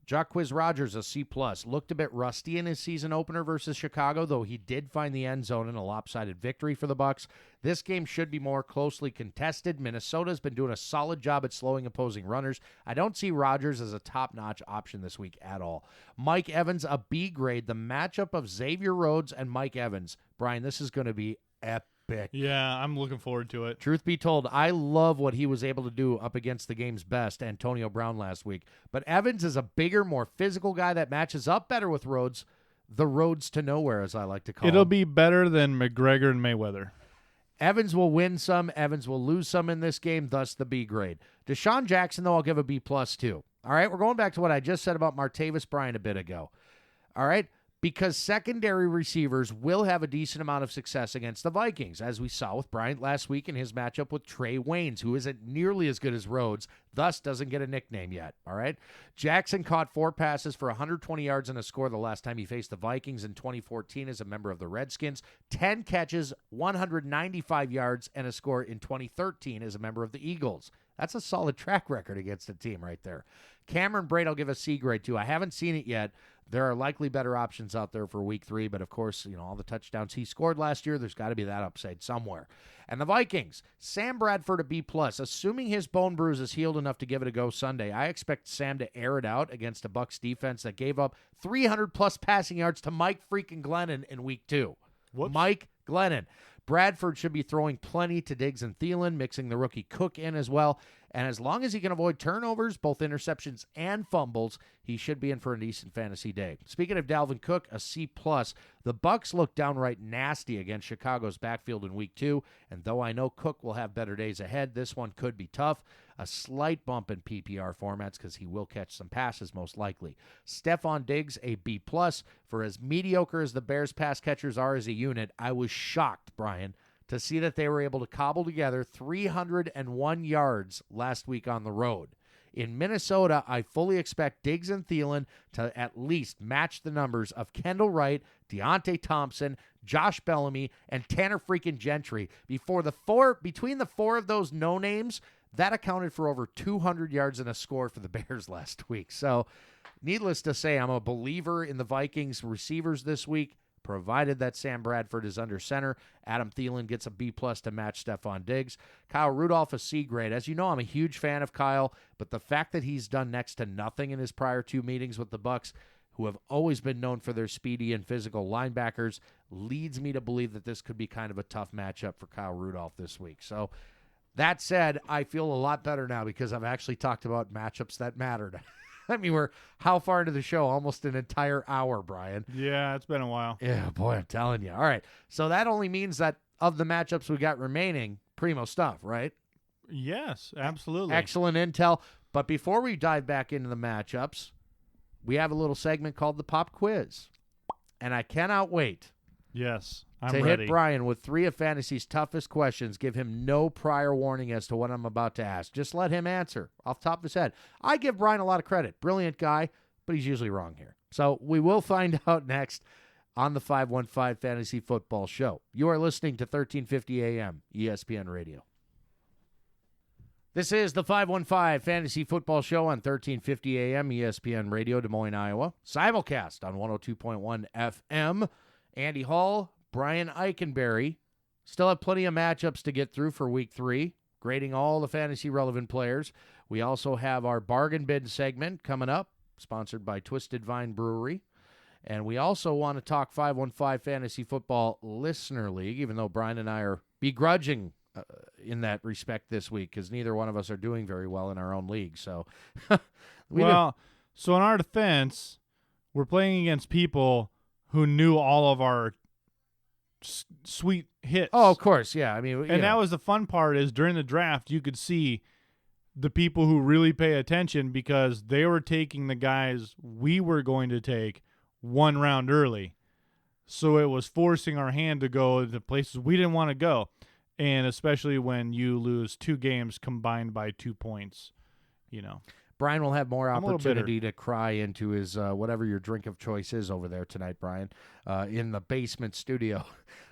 Jacquizz Rodgers, a C+, looked a bit rusty in his season opener versus Chicago, though he did find the end zone in a lopsided victory for the Bucs. This game should be more closely contested. Minnesota's been doing a solid job at slowing opposing runners. I don't see Rodgers as a top-notch option this week at all. Mike Evans, a B grade. The matchup of Xavier Rhodes and Mike Evans. Brian, this is going to be epic. Yeah, I'm looking forward to it. Truth be told, I love what he was able to do up against the game's best, Antonio Brown, last week. But Evans is a bigger, more physical guy that matches up better with Rhodes. The roads to nowhere, as I like to call It'll be better than McGregor and Mayweather. Evans will win some. Evans will lose some in this game, thus the B grade. Deshaun Jackson, though, I'll give a B+ too. All right, we're going back to what I just said about Martavis Bryant a bit ago. All right, because secondary receivers will have a decent amount of success against the Vikings, as we saw with Bryant last week in his matchup with Trey Waynes, who isn't nearly as good as Rhodes, thus doesn't get a nickname yet, all right? Jackson caught 4 passes for 120 yards and a score the last time he faced the Vikings in 2014 as a member of the Redskins, 10 catches, 195 yards, and a score in 2013 as a member of the Eagles. That's a solid track record against a team right there. Cameron Brate, I'll give a C grade too. I haven't seen it yet. There are likely better options out there for week 3, but of course, all the touchdowns he scored last year, there's got to be that upside somewhere. And the Vikings, Sam Bradford a B+. Assuming his bone bruise is healed enough to give it a go Sunday, I expect Sam to air it out against a Bucs defense that gave up 300-plus passing yards to Mike freaking Glennon in week 2. Whoops. Mike Glennon. Bradford should be throwing plenty to Diggs and Thielen, mixing the rookie Cook in as well. And as long as he can avoid turnovers, both interceptions and fumbles, he should be in for a decent fantasy day. Speaking of Dalvin Cook, a C+. The Bucs look downright nasty against Chicago's backfield in week 2. And though I know Cook will have better days ahead, this one could be tough. A slight bump in PPR formats because he will catch some passes most likely. Stephon Diggs, a B+. For as mediocre as the Bears pass catchers are as a unit, I was shocked, Brian, to see that they were able to cobble together 301 yards last week on the road. In Minnesota, I fully expect Diggs and Thielen to at least match the numbers of Kendall Wright, Deontay Thompson, Josh Bellamy, and Tanner freaking Gentry. Between the four of those no-names, that accounted for over 200 yards and a score for the Bears last week. So, needless to say, I'm a believer in the Vikings receivers this week, provided that Sam Bradford is under center. Adam Thielen gets a B+ to match Stephon Diggs. Kyle Rudolph, a C grade. As you know, I'm a huge fan of Kyle, but the fact that he's done next to nothing in his prior 2 meetings with the Bucs, who have always been known for their speedy and physical linebackers, leads me to believe that this could be kind of a tough matchup for Kyle Rudolph this week. So, that said, I feel a lot better now because I've actually talked about matchups that mattered. I mean, we're how far into the show? Almost an entire hour, Brian. Yeah, it's been a while. Yeah, boy, I'm telling you. All right. So that only means that of the matchups we got remaining, primo stuff, right? Yes, absolutely. Excellent intel. But before we dive back into the matchups, we have a little segment called the Pop Quiz. And I cannot wait Yes, I'm to ready. hit Brian with 3 of Fantasy's toughest questions. Give him no prior warning as to what I'm about to ask. Just let him answer off the top of his head. I give Brian a lot of credit. Brilliant guy, but he's usually wrong here. So we will find out next on the 515 Fantasy Football Show. You are listening to 1350 AM ESPN Radio. This is the 515 Fantasy Football Show on 1350 AM ESPN Radio, Des Moines, Iowa. Simulcast on 102.1 FM. Andy Hall, Brian Eikenberry. Still have plenty of matchups to get through for Week 3, grading all the fantasy-relevant players. We also have our bargain bin segment coming up, sponsored by Twisted Vine Brewery. And we also want to talk 515 Fantasy Football Listener League, even though Brian and I are begrudging in that respect this week because neither one of us are doing very well in our own league. So, so in our defense, we're playing against people who knew all of our sweet hits. Oh, of course, yeah. I mean, and that was the fun part is during the draft, you could see the people who really pay attention because they were taking the guys we were going to take 1 round early. So it was forcing our hand to go to places we didn't want to go. And especially when you lose 2 games combined by 2 points, Brian will have more opportunity to cry into his whatever your drink of choice is over there tonight, Brian, in the basement studio.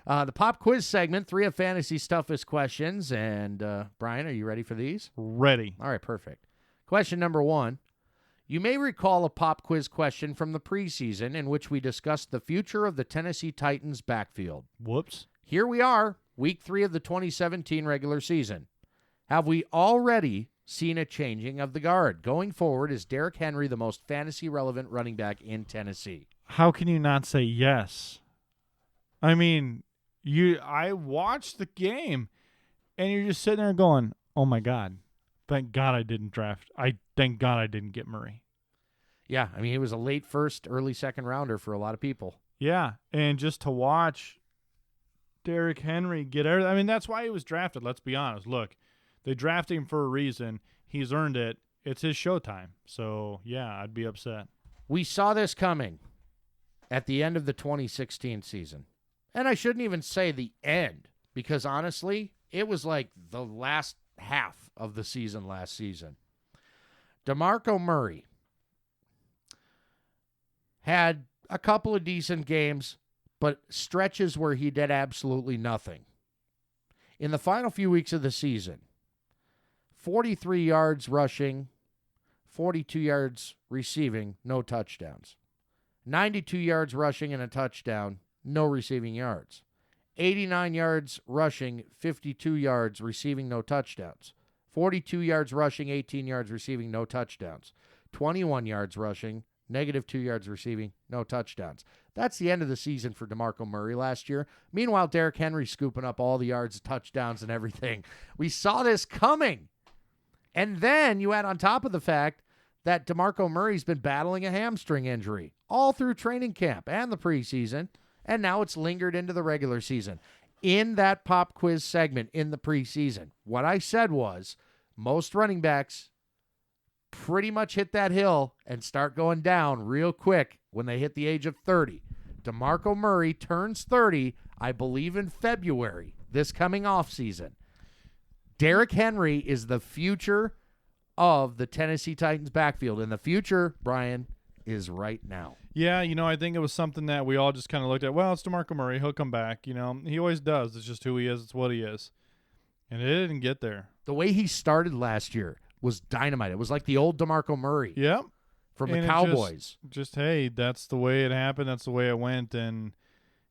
The pop quiz segment, 3 of Fantasy's toughest questions. And, Brian, are you ready for these? Ready. All right, perfect. Question number 1. You may recall a pop quiz question from the preseason in which we discussed the future of the Tennessee Titans backfield. Whoops. Here we are, Week 3 of the 2017 regular season. Have we already seen a changing of the guard? Going forward, is Derrick Henry the most fantasy-relevant running back in Tennessee? How can you not say yes? I mean, I watched the game, and you're just sitting there going, oh, my God, thank God I didn't draft. Thank God I didn't get Murray. Yeah, I mean, he was a late first, early second rounder for a lot of people. Yeah, and just to watch Derrick Henry get everything. I mean, that's why he was drafted, let's be honest. Look, they drafted him for a reason. He's earned it. It's his showtime. So, yeah, I'd be upset. We saw this coming at the end of the 2016 season. And I shouldn't even say the end, because honestly, it was like the last half of the season last season. DeMarco Murray had a couple of decent games, but stretches where he did absolutely nothing. In the final few weeks of the season, 43 yards rushing, 42 yards receiving, no touchdowns. 92 yards rushing and a touchdown, no receiving yards. 89 yards rushing, 52 yards receiving, no touchdowns. 42 yards rushing, 18 yards receiving, no touchdowns. 21 yards rushing, -2 yards receiving, no touchdowns. That's the end of the season for DeMarco Murray last year. Meanwhile, Derrick Henry scooping up all the yards, touchdowns, and everything. We saw this coming. And then you add on top of the fact that DeMarco Murray's been battling a hamstring injury all through training camp and the preseason, and now it's lingered into the regular season. In that pop quiz segment in the preseason, what I said was most running backs pretty much hit that hill and start going down real quick when they hit the age of 30. DeMarco Murray turns 30, I believe, in February, this coming off season. Derrick Henry is the future of the Tennessee Titans backfield. And the future, Brian, is right now. Yeah, I think it was something that we all just kind of looked at. Well, it's DeMarco Murray. He'll come back. He always does. It's just who he is. It's what he is. And it didn't get there. The way he started last year was dynamite. It was like the old DeMarco Murray Yep. from And the Cowboys. Just, hey, that's the way it happened. That's the way it went. And,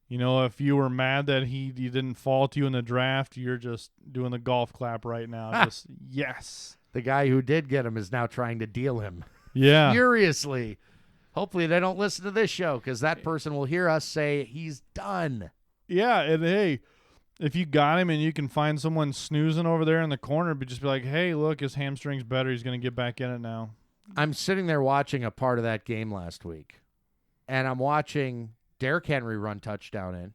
if you were mad that he didn't fall to you in the draft, you're just doing the golf clap right now. Just, yes. The guy who did get him is now trying to deal him. Yeah. Furiously. Hopefully they don't listen to this show because that person will hear us say he's done. Yeah, and hey, if you got him and you can find someone snoozing over there in the corner, but just be like, hey, look, his hamstring's better. He's going to get back in it now. I'm sitting there watching a part of that game last week, and I'm watching Derrick Henry run touchdown in.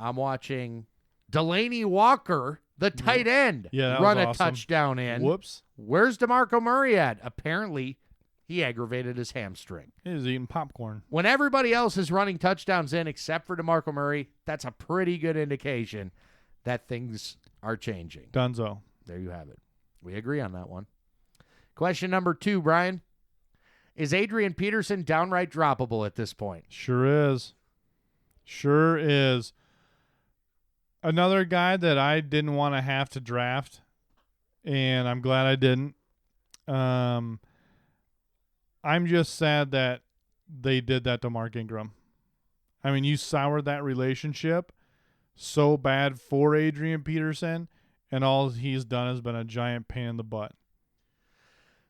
I'm watching Delaney Walker, the tight end, run a touchdown in. Whoops. Where's DeMarco Murray at? Apparently, he aggravated his hamstring. He was eating popcorn. When everybody else is running touchdowns in except for DeMarco Murray, that's a pretty good indication that things are changing. Dunzo. There you have it. We agree on that one. Question number 2, Brian. Is Adrian Peterson downright droppable at this point? Sure is. Sure is. Another guy that I didn't want to have to draft, and I'm glad I didn't. I'm just sad that they did that to Mark Ingram. I mean, you soured that relationship so bad for Adrian Peterson, and all he's done has been a giant pain in the butt.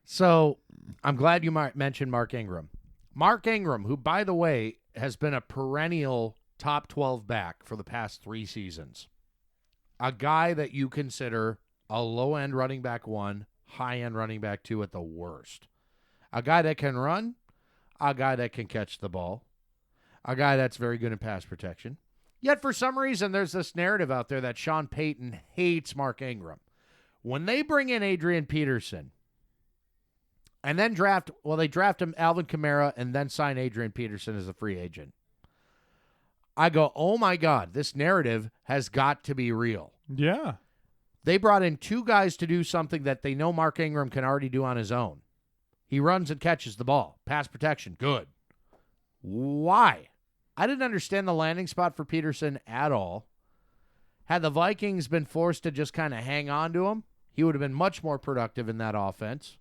So I'm glad you mentioned Mark Ingram. Mark Ingram, who, by the way, has been a perennial top 12 back for the past 3 seasons. A guy that you consider a low-end running back 1, high-end running back 2 at the worst. A guy that can run, a guy that can catch the ball, a guy that's very good in pass protection. Yet for some reason, there's this narrative out there that Sean Payton hates Mark Ingram. When they bring in Adrian Peterson and then they draft him Alvin Kamara and then sign Adrian Peterson as a free agent. I go, oh my God, this narrative has got to be real. Yeah. They brought in 2 guys to do something that they know Mark Ingram can already do on his own. He runs and catches the ball. Pass protection, good. Why? I didn't understand the landing spot for Peterson at all. Had the Vikings been forced to just kind of hang on to him, he would have been much more productive in that offense.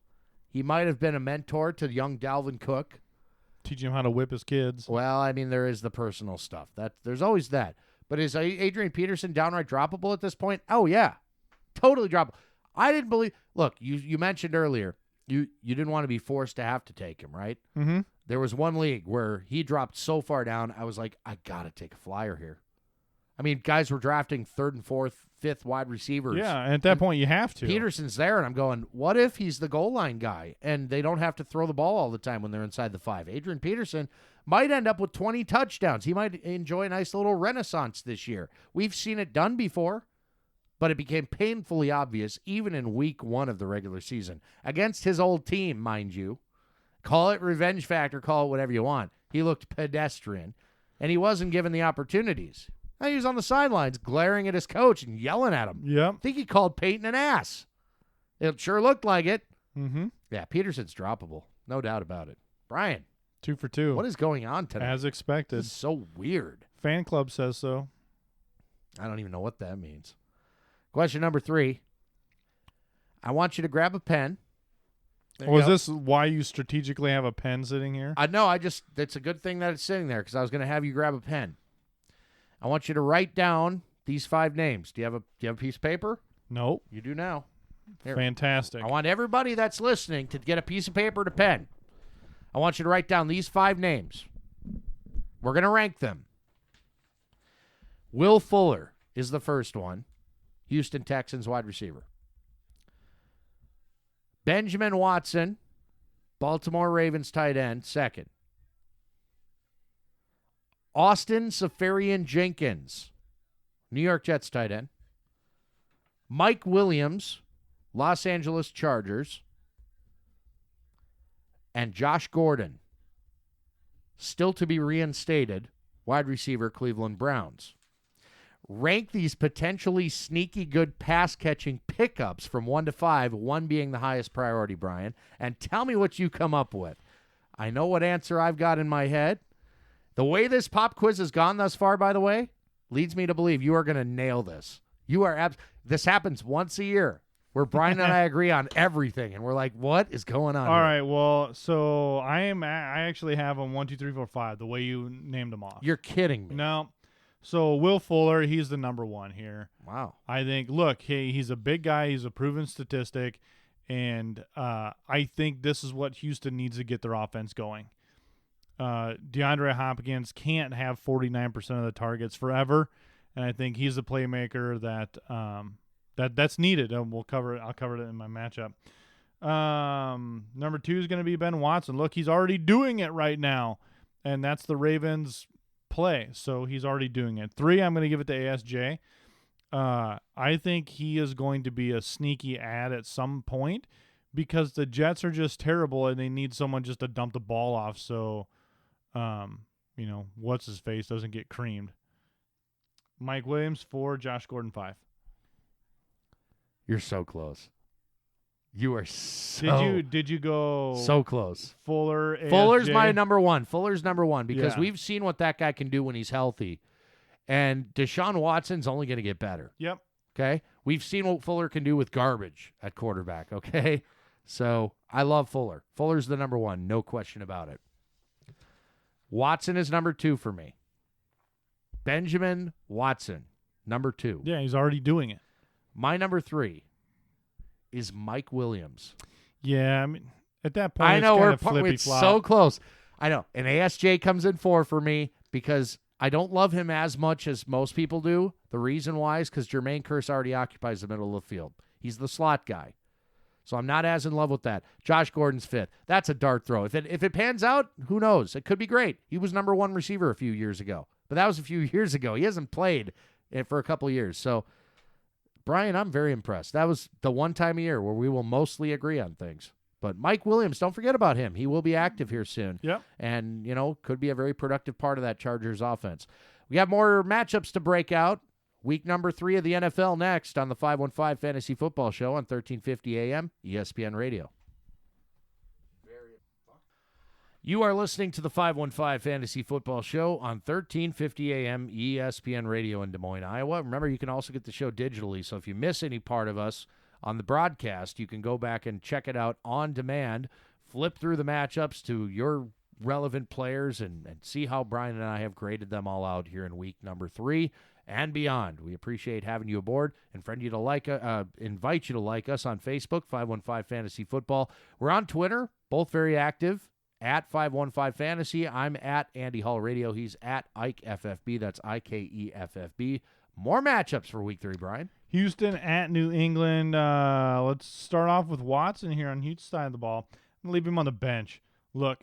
He might have been a mentor to young Dalvin Cook. Teaching him how to whip his kids. Well, I mean, there is the personal stuff. There's always that. But is Adrian Peterson downright droppable at this point? Oh, yeah. Totally droppable. I didn't believe. Look, you mentioned earlier, you didn't want to be forced to have to take him, right? Mm-hmm. There was one league where he dropped so far down, I was like, I got to take a flyer here. I mean, guys were drafting 3rd and 4th, 5th wide receivers. Yeah, and at that point you have to. Peterson's there, and I'm going, what if he's the goal line guy, and they don't have to throw the ball all the time when they're inside the 5? Adrian Peterson might end up with 20 touchdowns. He might enjoy a nice little renaissance this year. We've seen it done before, but it became painfully obvious even in week 1 of the regular season. Against his old team, mind you. Call it revenge factor, call it whatever you want. He looked pedestrian, and he wasn't given the opportunities. He was on the sidelines glaring at his coach and yelling at him. Yep. I think he called Peyton an ass. It sure looked like it. Mm-hmm. Yeah, Peterson's droppable. No doubt about it. Brian. 2 for 2. What is going on tonight? As expected. This is so weird. Fan club says so. I don't even know what that means. Question number 3. I want you to grab a pen. Was this why you strategically have a pen sitting here? No, it's a good thing that it's sitting there because I was going to have you grab a pen. I want you to write down these 5 names. Do you have a piece of paper? Nope. You do now. Here. Fantastic. I want everybody that's listening to get a piece of paper and a pen. I want you to write down these 5 names. We're going to rank them. Will Fuller is the first one. Houston Texans wide receiver. Benjamin Watson, Baltimore Ravens tight end, second. Austin Seferian-Jenkins, New York Jets tight end. Mike Williams, Los Angeles Chargers. And Josh Gordon, still to be reinstated, wide receiver, Cleveland Browns. Rank these potentially sneaky good pass-catching pickups from 1 to 5, 1 being the highest priority, Brian, and tell me what you come up with. I know what answer I've got in my head. The way this pop quiz has gone thus far, by the way, leads me to believe you are going to nail this. This happens once a year where Brian and I agree on everything, and we're like, what is going on All here? right, well, so I actually have them 1, 2, 3, 4, 5, the way you named them off. You're kidding me. No. So Will Fuller, he's the number 1 here. Wow. I think, look, he's a big guy. He's a proven statistic. And I think this is what Houston needs to get their offense going. DeAndre Hopkins can't have 49% of the targets forever. And I think he's the playmaker that's needed. I'll cover it in my matchup. Number 2 is going to be Ben Watson. Look, he's already doing it right now. And that's the Ravens' play, so he's already doing it. 3, I'm going to give it to ASJ. I think he is going to be a sneaky ad at some point because the Jets are just terrible and they need someone just to dump the ball off so, what's his face doesn't get creamed. Mike Williams 4, Josh Gordon 5. You're so close. You are so... Did you go... So close. Fuller, ASJ? Fuller's my number 1. Fuller's number 1 because Yeah. we've seen what that guy can do when he's healthy. And Deshaun Watson's only going to get better. Yep. Okay? We've seen what Fuller can do with garbage at quarterback, okay? So I love Fuller. Fuller's the number 1, no question about it. Watson is number 2 for me. Benjamin Watson, number 2. Yeah, he's already doing it. My number 3 is Mike Williams. Yeah, I mean, at that point, I know it's kind of it's flippy-flop. so close. I know. And ASJ comes in 4 for me because I don't love him as much as most people do. The reason why is because Jermaine Kearse already occupies the middle of the field. He's the slot guy. So I'm not as in love with that. Josh Gordon's 5th. That's a dart throw. If it pans out, who knows? It could be great. He was number 1 receiver a few years ago. But that was a few years ago. He hasn't played for a couple of years. So, Brian, I'm very impressed. That was the one time a year where we will mostly agree on things. But Mike Williams, don't forget about him. He will be active here soon. Yep. And, could be a very productive part of that Chargers offense. We have more matchups to break out. Week number 3 of the NFL next on the 515 Fantasy Football Show on 1350 AM ESPN Radio. You are listening to the 515 Fantasy Football Show on 1350 AM ESPN Radio in Des Moines, Iowa. Remember, you can also get the show digitally, so if you miss any part of us on the broadcast, you can go back and check it out on demand, flip through the matchups to your relevant players, and see how Brian and I have graded them all out here in week number 3 and beyond. We appreciate having you aboard and invite you to like us on Facebook, 515 Fantasy Football. We're on Twitter, both very active. At 515 Fantasy. I'm at Andy Hall Radio. He's at IkeFFB. That's IKEFFB. More matchups for week 3, Brian. Houston at New England. Let's start off with Watson here on Houston's side of the ball. I'm going to leave him on the bench. Look,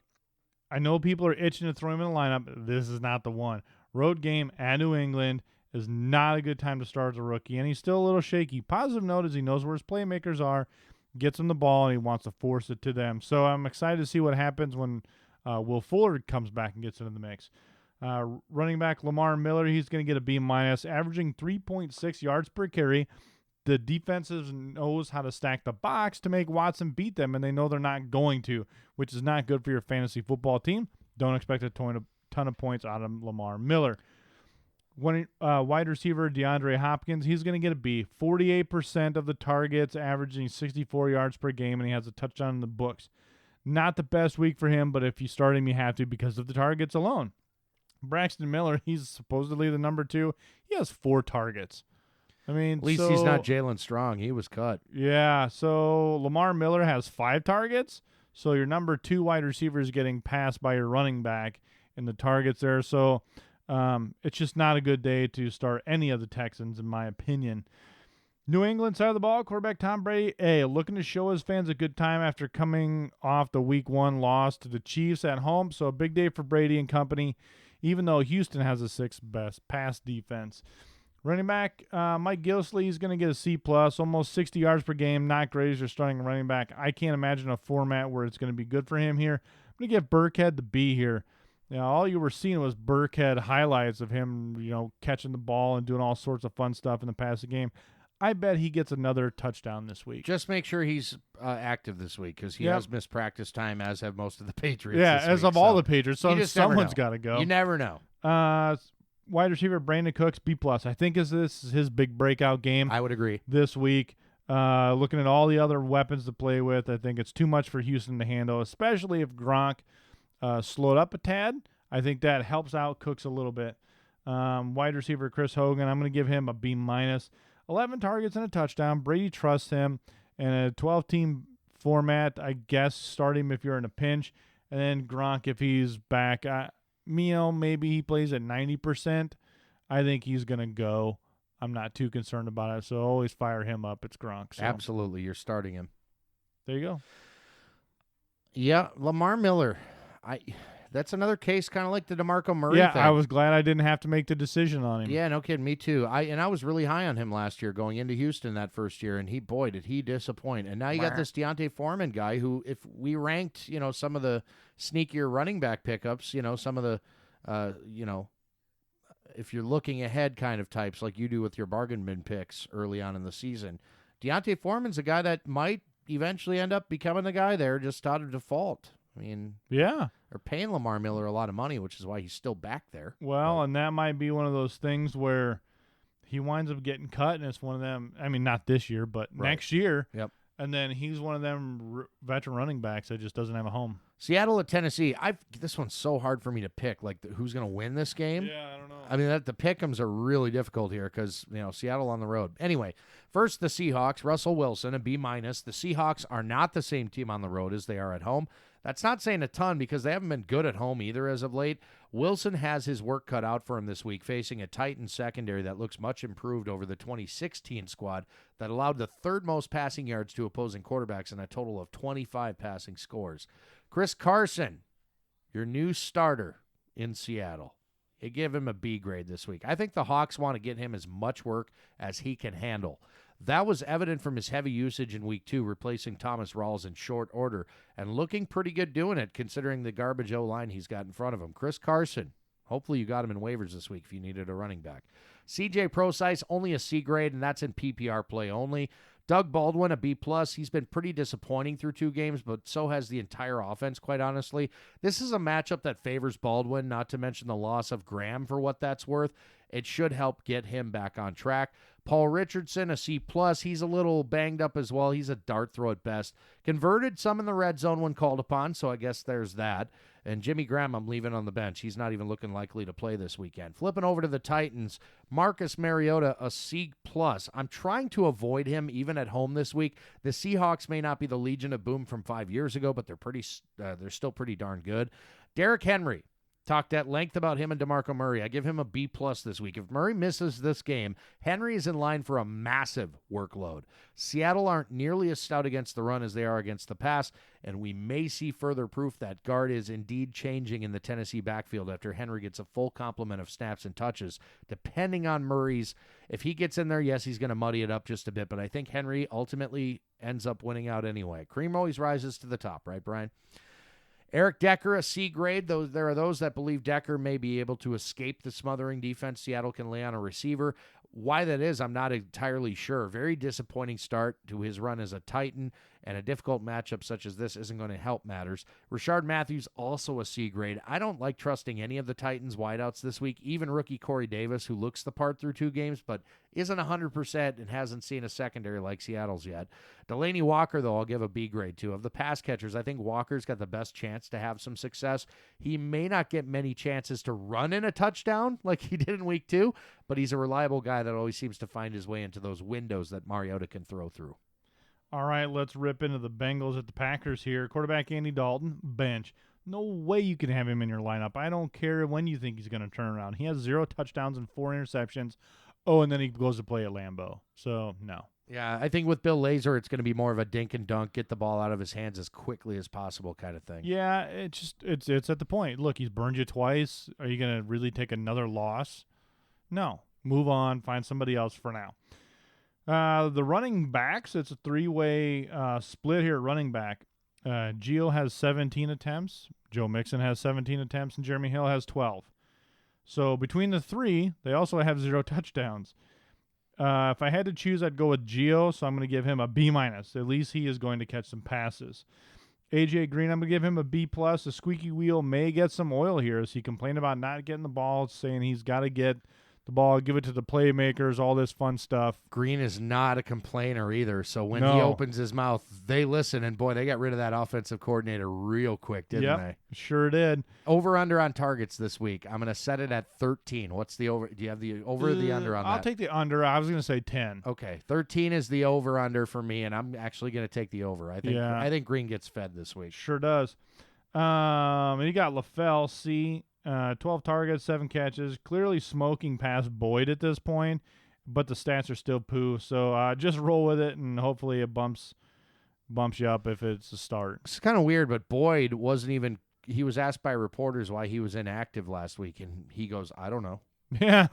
I know people are itching to throw him in the lineup. This is not the one. Road game at New England is not a good time to start as a rookie, and he's still a little shaky. Positive note is he knows where his playmakers are, gets him the ball, and he wants to force it to them. So I'm excited to see what happens when Will Fuller comes back and gets into the mix. Running back Lamar Miller, he's going to get a B-, averaging 3.6 yards per carry. The defenses knows how to stack the box to make Watson beat them, and they know they're not going to, which is not good for your fantasy football team. Don't expect a ton of points out of Lamar Miller. Wide receiver DeAndre Hopkins, he's going to get a B. 48% of the targets, averaging 64 yards per game, and he has a touchdown in the books. Not the best week for him, but if you start him, you have to because of the targets alone. Braxton Miller, he's supposedly the number 2. He has 4 targets. I mean, at least he's not Jalen Strong. He was cut. Yeah, so Lamar Miller has 5 targets. So your number 2 wide receiver is getting passed by your running back in the targets there. So it's just not a good day to start any of the Texans, in my opinion. New England side of the ball, quarterback Tom Brady, looking to show his fans a good time after coming off the Week 1 loss to the Chiefs at home. So a big day for Brady and company, even though Houston has the 6th best pass defense. Running back Mike Gillislee is going to get a C+, almost 60 yards per game. Not great as you're starting a running back. I can't imagine a format where it's going to be good for him here. I'm going to give Burkhead the B here. all you were seeing was Burkhead highlights of him, catching the ball and doing all sorts of fun stuff in the passing game. I bet he gets another touchdown this week. Just make sure he's active this week because he has missed practice time, as have most of the Patriots. Yeah, this as week, of all the Patriots, someone's got to go. You never know. Wide receiver Brandon Cooks, B+. I think this is his big breakout game. I would agree. This week. Looking at all the other weapons to play with, I think it's too much for Houston to handle, especially if Gronk slowed up a tad. I think that helps out Cooks a little bit. Wide receiver Chris Hogan, I'm going to give him a B-. 11 targets and a touchdown. Brady trusts him. And a 12-team format, I guess, start him if you're in a pinch. And then Gronk, if he's back, maybe he plays at 90%. I think he's going to go. I'm not too concerned about it, so always fire him up. It's Gronk. So. Absolutely. You're starting him. There you go. Yeah, Lamar Miller. That's another case kind of like the DeMarco Murray thing. I was glad I didn't have to make the decision on him. Yeah, no kidding. Me too. I was really high on him last year going into Houston that first year, and did he disappoint. And now you got this Deontay Foreman guy who, if we ranked, some of the sneakier running back pickups, some of the, if you're looking ahead kind of types like you do with your bargain bin picks early on in the season, Deontay Foreman's a guy that might eventually end up becoming the guy there just out of default. I mean, yeah, they're paying Lamar Miller a lot of money, which is why he's still back there. Well, and that might be one of those things where he winds up getting cut, and it's one of them. I mean, not this year, but next year. Yep. And then he's one of them veteran running backs that just doesn't have a home. Seattle at Tennessee. This one's so hard for me to pick. Like, who's going to win this game? Yeah, I don't know. I mean, the pick'ems are really difficult here because, Seattle on the road. Anyway, first the Seahawks, Russell Wilson, a B-. The Seahawks are not the same team on the road as they are at home. That's not saying a ton because they haven't been good at home either as of late. Wilson has his work cut out for him this week, facing a Titans secondary that looks much improved over the 2016 squad that allowed the third most passing yards to opposing quarterbacks and a total of 25 passing scores. Chris Carson, your new starter in Seattle. You give him a B grade this week. I think the Hawks want to get him as much work as he can handle. That was evident from his heavy usage in week 2, replacing Thomas Rawls in short order, and looking pretty good doing it, considering the garbage O-line he's got in front of him. Chris Carson, hopefully you got him in waivers this week if you needed a running back. CJ Prosise, only a C grade, and that's in PPR play only. Doug Baldwin, a B+. He's been pretty disappointing through 2 games, but so has the entire offense, quite honestly. This is a matchup that favors Baldwin, not to mention the loss of Graham for what that's worth. It should help get him back on track. Paul Richardson, a C+. He's a little banged up as well. He's a dart throw at best. Converted some in the red zone when called upon, so I guess there's that. And Jimmy Graham, I'm leaving on the bench. He's not even looking likely to play this weekend. Flipping over to the Titans, Marcus Mariota, a C+. I'm trying to avoid him even at home this week. The Seahawks may not be the Legion of Boom from 5 years ago, but they're still pretty darn good. Derrick Henry. Talked at length about him and DeMarco Murray. I give him a B+ this week. If Murray misses this game, Henry is in line for a massive workload. Seattle aren't nearly as stout against the run as they are against the pass, and we may see further proof that guard is indeed changing in the Tennessee backfield after Henry gets a full complement of snaps and touches. Depending on Murray's, if he gets in there, yes, he's going to muddy it up just a bit, but I think Henry ultimately ends up winning out anyway. Cream always rises to the top, right, Brian? Eric Decker, a C grade. There are those that believe Decker may be able to escape the smothering defense Seattle can lay on a receiver. Why that is, I'm not entirely sure. Very disappointing start to his run as a Titan, and a difficult matchup such as this isn't going to help matters. Rashard Matthews, also a C grade. I don't like trusting any of the Titans wideouts this week, even rookie Corey Davis, who looks the part through 2 games, but isn't 100% and hasn't seen a secondary like Seattle's yet. Delaney Walker, though, I'll give a B grade to. Of the pass catchers, I think Walker's got the best chance to have some success. He may not get many chances to run in a touchdown like he did in week 2, but he's a reliable guy that always seems to find his way into those windows that Mariota can throw through. All right, let's rip into the Bengals at the Packers here. Quarterback Andy Dalton, bench. No way you can have him in your lineup. I don't care when you think he's going to turn around. He has 0 touchdowns and 4 interceptions. Oh, and then he goes to play at Lambeau. So, no. Yeah, I think with Bill Lazor, it's going to be more of a dink and dunk, get the ball out of his hands as quickly as possible kind of thing. Yeah, it's at the point. Look, he's burned you twice. Are you going to really take another loss? No. Move on. Find somebody else for now. The running backs, it's a 3-way split here at running back. Gio has 17 attempts. Joe Mixon has 17 attempts, and Jeremy Hill has 12. So between the three, they also have 0 touchdowns. If I had to choose, I'd go with Gio, so I'm going to give him a B-. At least he is going to catch some passes. A.J. Green, I'm going to give him a B+. The squeaky wheel may get some oil here as he complained about not getting the ball, saying he's got to get the ball, give it to the playmakers, all this fun stuff. Green is not a complainer either, so when he opens his mouth, they listen, and boy, they got rid of that offensive coordinator real quick, didn't they? Sure did. Over-under on targets this week. I'm going to set it at 13. What's the over? Do you have the over or the under on that? I'll take the under. I was going to say 10. Okay, 13 is the over-under for me, and I'm actually going to take the over. I think Green gets fed this week. Sure does. And you got LaFell, C. 12 targets, 7 catches, clearly smoking past Boyd at this point, but the stats are still poo. So just roll with it, and hopefully it bumps you up if it's a start. It's kind of weird, but Boyd wasn't even – he was asked by reporters why he was inactive last week, and he goes, I don't know. Yeah.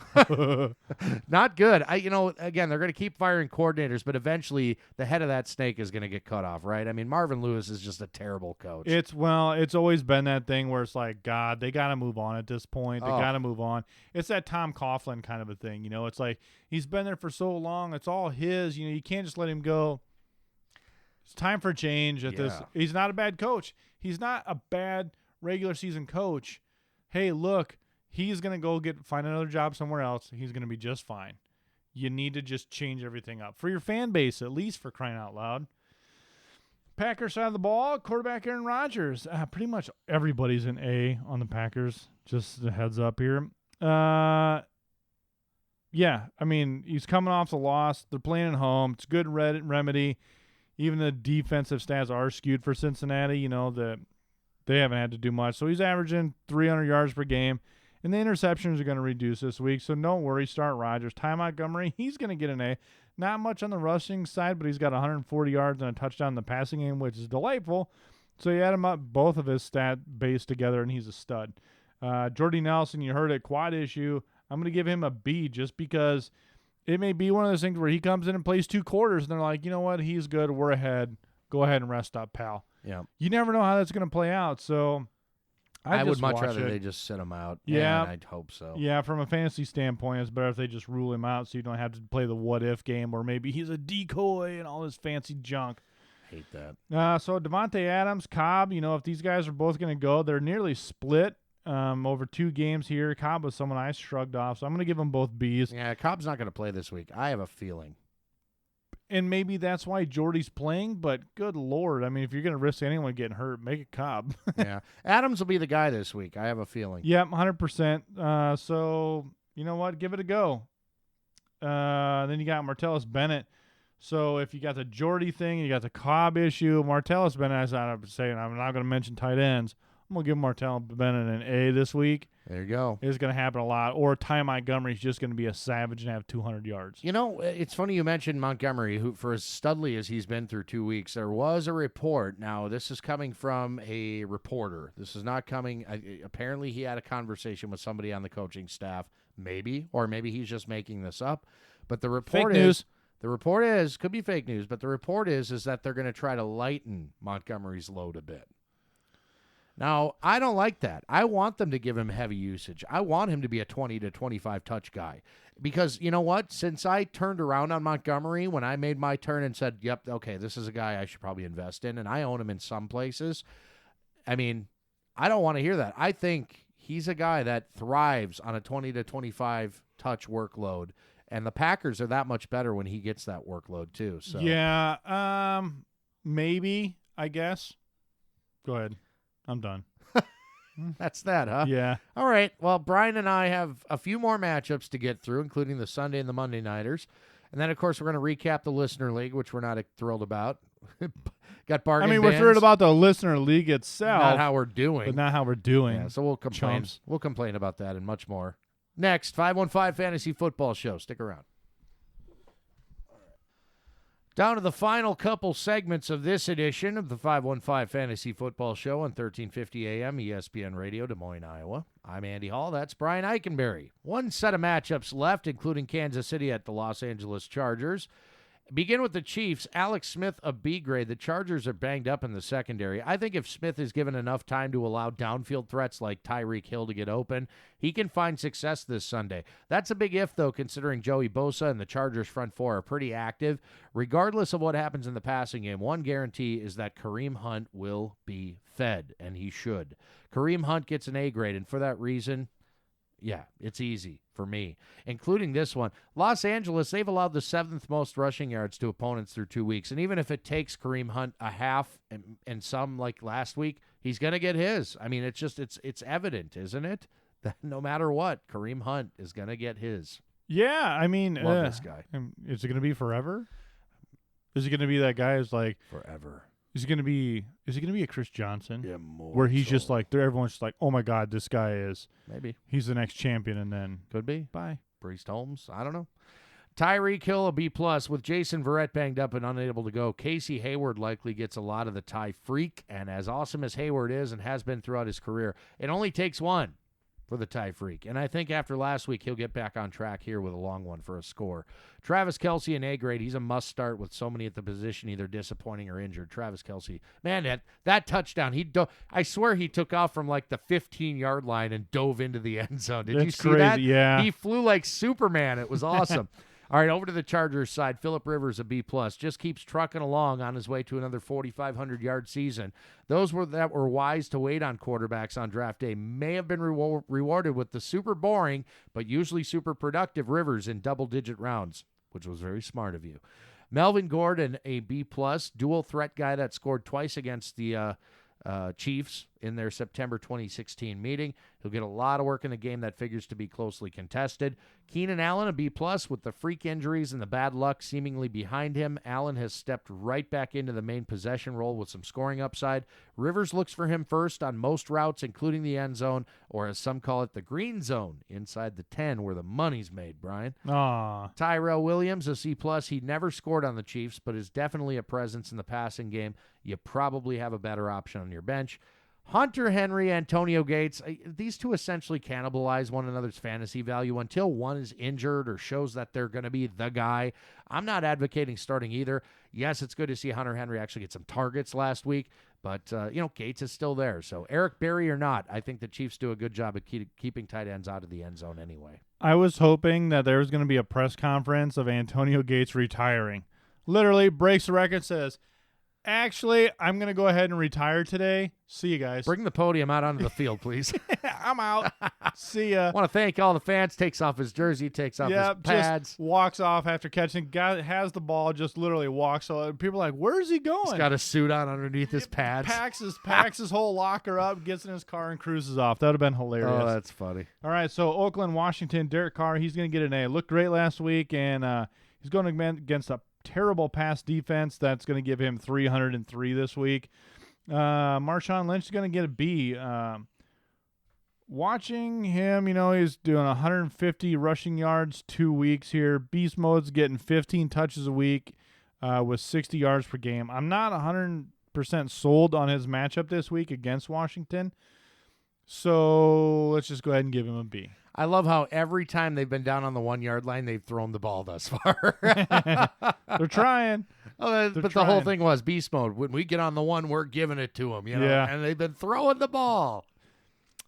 Not good. Again, they're going to keep firing coordinators, but eventually the head of that snake is going to get cut off, right? I mean, Marvin Lewis is just a terrible coach. It's always been that thing where it's like, God, they got to move on at this point. They got to move on. It's that Tom Coughlin kind of a thing, It's like he's been there for so long. It's all his. You can't just let him go. It's time for change at this. He's not a bad coach. He's not a bad regular season coach. Hey, look. He's going to go find another job somewhere else. He's going to be just fine. You need to just change everything up. For your fan base, at least, for crying out loud. Packers side of the ball, quarterback Aaron Rodgers. Pretty much everybody's an A on the Packers. Just a heads up here. Yeah, I mean, he's coming off the loss. They're playing at home. It's good remedy. Even the defensive stats are skewed for Cincinnati. They haven't had to do much. So he's averaging 300 yards per game. And the interceptions are going to reduce this week, so don't worry. Start Rodgers. Ty Montgomery, he's going to get an A. Not much on the rushing side, but he's got 140 yards and a touchdown in the passing game, which is delightful. So you add him up, both of his stat base together, and he's a stud. Jordy Nelson, you heard it, quad issue. I'm going to give him a B just because it may be one of those things where he comes in and plays 2 quarters, and they're like, you know what, he's good, we're ahead. Go ahead and rest up, pal. Yeah. You never know how that's going to play out, so I would much rather they just sit him out. Yeah. And I'd hope so. Yeah, from a fantasy standpoint, it's better if they just rule him out so you don't have to play the what-if game where maybe he's a decoy and all this fancy junk. Hate that. So Devontae Adams, Cobb, if these guys are both going to go, they're nearly split over 2 games here. Cobb was someone I shrugged off, so I'm going to give them both Bs. Yeah, Cobb's not going to play this week. I have a feeling. And maybe that's why Jordy's playing, but good Lord. I mean, if you're going to risk anyone getting hurt, make it Cobb. Yeah. Adams will be the guy this week. I have a feeling. Yep, 100%. So, you know what? Give it a go. Then you got Martellus Bennett. So if you got the Jordy thing, you got the Cobb issue, Martellus Bennett, as I'm saying, I'm not going to mention tight ends. I'm going to give Martellus Bennett an A this week. There you go. It's going to happen a lot. Or Ty Montgomery's just going to be a savage and have 200 yards. It's funny you mentioned Montgomery, who, for as studly as he's been through 2 weeks, there was a report. Now, this is coming from a reporter. This is not coming. Apparently, he had a conversation with somebody on the coaching staff, maybe, or maybe he's just making this up. But the report fake news. The report is, could be fake news, but the report is that they're going to try to lighten Montgomery's load a bit. Now, I don't like that. I want them to give him heavy usage. I want him to be a 20 to 25 touch guy. Because you know what? Since I turned around on Montgomery, when I made my turn and said, yep, okay, this is a guy I should probably invest in, and I own him in some places, I mean, I don't want to hear that. I think he's a guy that thrives on a 20 to 25 touch workload, and the Packers are that much better when he gets that workload too. So yeah, maybe, I guess. Go ahead. I'm done. That's that, huh? Yeah. All right. Well, Brian and I have a few more matchups to get through, including the Sunday and the Monday nighters. And then, of course, we're going to recap the Listener League, which we're not thrilled about. Got bargain bins. We're thrilled about the Listener League itself. Not how we're doing. But not how we're doing. Yeah, so we'll complain. Chumps. We'll complain about that and much more. Next, 515 Fantasy Football Show. Stick around. Down to the final couple segments of this edition of the 515 Fantasy Football Show on 1350 AM ESPN Radio, Des Moines, Iowa. I'm Andy Hall. That's Brian Eikenberry. One set of matchups left, including Kansas City at the Los Angeles Chargers. Begin with the Chiefs. Alex Smith, a B grade. The Chargers are banged up in the secondary. I think if Smith is given enough time to allow downfield threats like Tyreek Hill to get open, he can find success this Sunday. That's a big if, though, considering Joey Bosa and the Chargers' front four are pretty active. Regardless of what happens in the passing game, one guarantee is that Kareem Hunt will be fed, and he should. Kareem Hunt gets an A grade, and for that reason, yeah, it's easy for me, including this one. Los Angeles, they've allowed the 7th most rushing yards to opponents through 2 weeks. And even if it takes Kareem Hunt a half and some like last week, he's going to get his. I mean, it's evident, isn't it? That no matter what, Kareem Hunt is going to get his. Yeah, I mean, love this guy. Is it going to be forever? Is he going to be that guy who's like Forever. Is he going to be a Chris Johnson? Immortal. Where he's just like, everyone's just like, oh my God, this guy is. Maybe. He's the next champion, and then. Could be. Bye. Priest Holmes. I don't know. Tyreek Hill, a B+, with Jason Verrett banged up and unable to go. Casey Hayward likely gets a lot of the tie freak, and as awesome as Hayward is and has been throughout his career, it only takes one for the tie freak. And I think after last week, he'll get back on track here with a long one for a score. Travis Kelce, an A grade. He's a must start with so many at the position, either disappointing or injured. Travis Kelce, man, that touchdown, I swear he took off from like the 15-yard line and dove into the end zone. Did you see crazy. that? Yeah. He flew like Superman. It was awesome. All right, over to the Chargers side. Phillip Rivers, a B+, just keeps trucking along on his way to another 4,500-yard season. Those that were wise to wait on quarterbacks on draft day may have been rewarded with the super boring but usually super productive Rivers in double-digit rounds, which was very smart of you. Melvin Gordon, a B+, dual threat guy that scored twice against the Chiefs in their September 2016 meeting. He'll get a lot of work in a game that figures to be closely contested. Keenan Allen, a B+, with the freak injuries and the bad luck seemingly behind him. Allen has stepped right back into the main possession role with some scoring upside. Rivers looks for him first on most routes, including the end zone, or as some call it, the green zone, inside the 10 where the money's made, Brian. Aww. Tyrell Williams, a C+. He never scored on the Chiefs, but is definitely a presence in the passing game. You probably have a better option on your bench. Hunter Henry, Antonio Gates, these two essentially cannibalize one another's fantasy value until one is injured or shows that they're going to be the guy. I'm not advocating starting either. Yes, it's good to see Hunter Henry actually get some targets last week, but, Gates is still there. So Eric Berry or not, I think the Chiefs do a good job of keeping tight ends out of the end zone anyway. I was hoping that there was going to be a press conference of Antonio Gates retiring. Literally breaks the record, says, actually, I'm going to go ahead and retire today. See you guys. Bring the podium out onto the field, please. I'm out. See ya. I want to thank all the fans. Takes off his jersey, takes off his pads. Just walks off after catching. Guy has the ball, just literally walks. So people are like, where's he going? He's got a suit on underneath his pads. Packs his whole locker up, gets in his car, and cruises off. That would have been hilarious. Oh, that's funny. All right, so Oakland, Washington, Derek Carr, he's going to get an A. Looked great last week, and he's going against a terrible pass defense that's going to give him 303 this week. Marshawn Lynch is going to get a B. Watching him, he's doing 150 rushing yards 2 weeks here. Beast mode's getting 15 touches a week with 60 yards per game. I'm not 100% sold on his matchup this week against Washington, so let's just go ahead and give him a B. I love how every time they've been down on the 1 yard line, they've thrown the ball thus far. They're trying. The whole thing was beast mode. When we get on the one, we're giving it to them, Yeah. And they've been throwing the ball.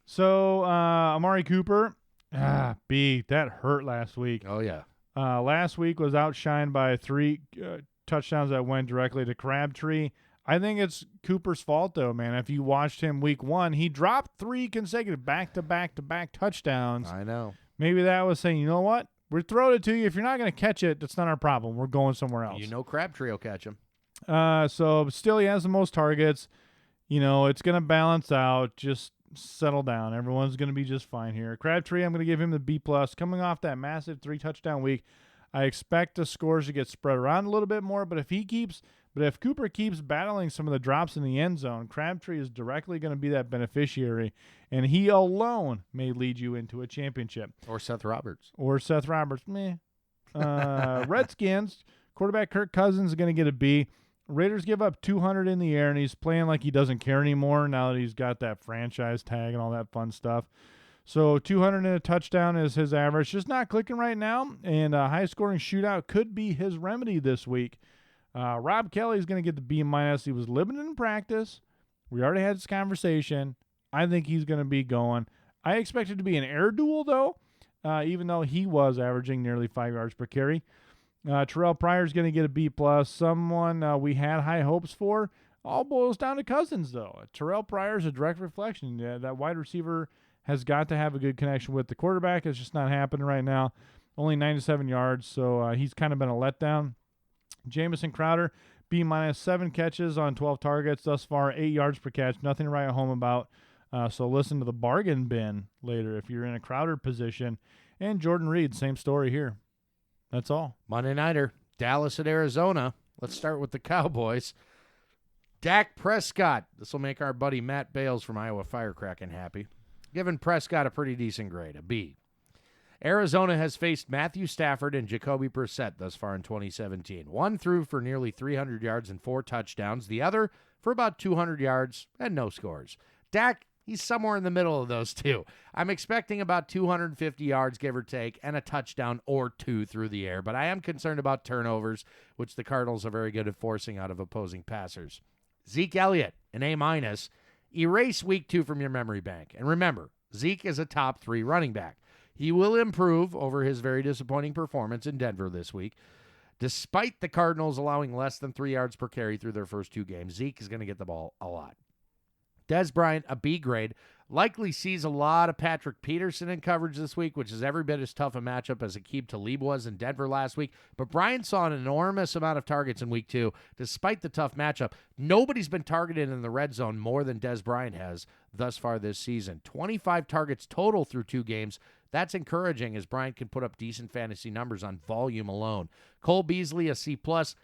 So Amari Cooper, B. That hurt last week. Oh, yeah. Last week was outshined by 3 touchdowns that went directly to Crabtree. I think it's Cooper's fault, though, man. If you watched him week 1, he dropped 3 consecutive back-to-back touchdowns. I know. Maybe that was saying, you know what? We're throwing it to you. If you're not going to catch it, that's not our problem. We're going somewhere else. Crabtree will catch him. So still he has the most targets. It's going to balance out. Just settle down. Everyone's going to be just fine here. Crabtree, I'm going to give him the B+. Coming off that massive 3-touchdown week, I expect the scores to get spread around a little bit more, but if Cooper keeps battling some of the drops in the end zone, Crabtree is directly going to be that beneficiary, and he alone may lead you into a championship. Or Seth Roberts. Meh. Redskins, quarterback Kirk Cousins is going to get a B. Raiders give up 200 in the air, and he's playing like he doesn't care anymore now that he's got that franchise tag and all that fun stuff. So 200 and a touchdown is his average. Just not clicking right now, and a high-scoring shootout could be his remedy this week. Rob Kelly's going to get the B-. He was limited in practice. We already had this conversation. I think he's going to be going. I expect it to be an air duel, though, even though he was averaging nearly 5 yards per carry. Terrell Pryor's going to get a B+. Someone we had high hopes for. All boils down to Cousins, though. Terrell Pryor's a direct reflection. That wide receiver has got to have a good connection with the quarterback. It's just not happening right now. Only 97 yards, so he's kind of been a letdown. Jamison Crowder, B-, 7 catches on 12 targets thus far, 8 yards per catch. Nothing to write home about. So listen to the bargain bin later if you're in a Crowder position. And Jordan Reed, same story here. That's all. Monday Nighter, Dallas at Arizona. Let's start with the Cowboys. Dak Prescott. This will make our buddy Matt Bales from Iowa Firecracking happy. Giving Prescott a pretty decent grade, a B. Arizona has faced Matthew Stafford and Jacoby Brissett thus far in 2017. One threw for nearly 300 yards and 4 touchdowns. The other for about 200 yards and no scores. Dak, he's somewhere in the middle of those two. I'm expecting about 250 yards, give or take, and a touchdown or 2 through the air. But I am concerned about turnovers, which the Cardinals are very good at forcing out of opposing passers. Zeke Elliott, an A-. Erase week 2 from your memory bank. And remember, Zeke is a top 3 running back. He will improve over his very disappointing performance in Denver this week. Despite the Cardinals allowing less than 3 yards per carry through their first 2 games, Zeke is going to get the ball a lot. Dez Bryant, a B grade, likely sees a lot of Patrick Peterson in coverage this week, which is every bit as tough a matchup as Aqib Talib was in Denver last week. But Bryant saw an enormous amount of targets in week 2, despite the tough matchup. Nobody's been targeted in the red zone more than Dez Bryant has thus far this season. 25 targets total through 2 games. That's encouraging as Bryant can put up decent fantasy numbers on volume alone. Cole Beasley, a C+.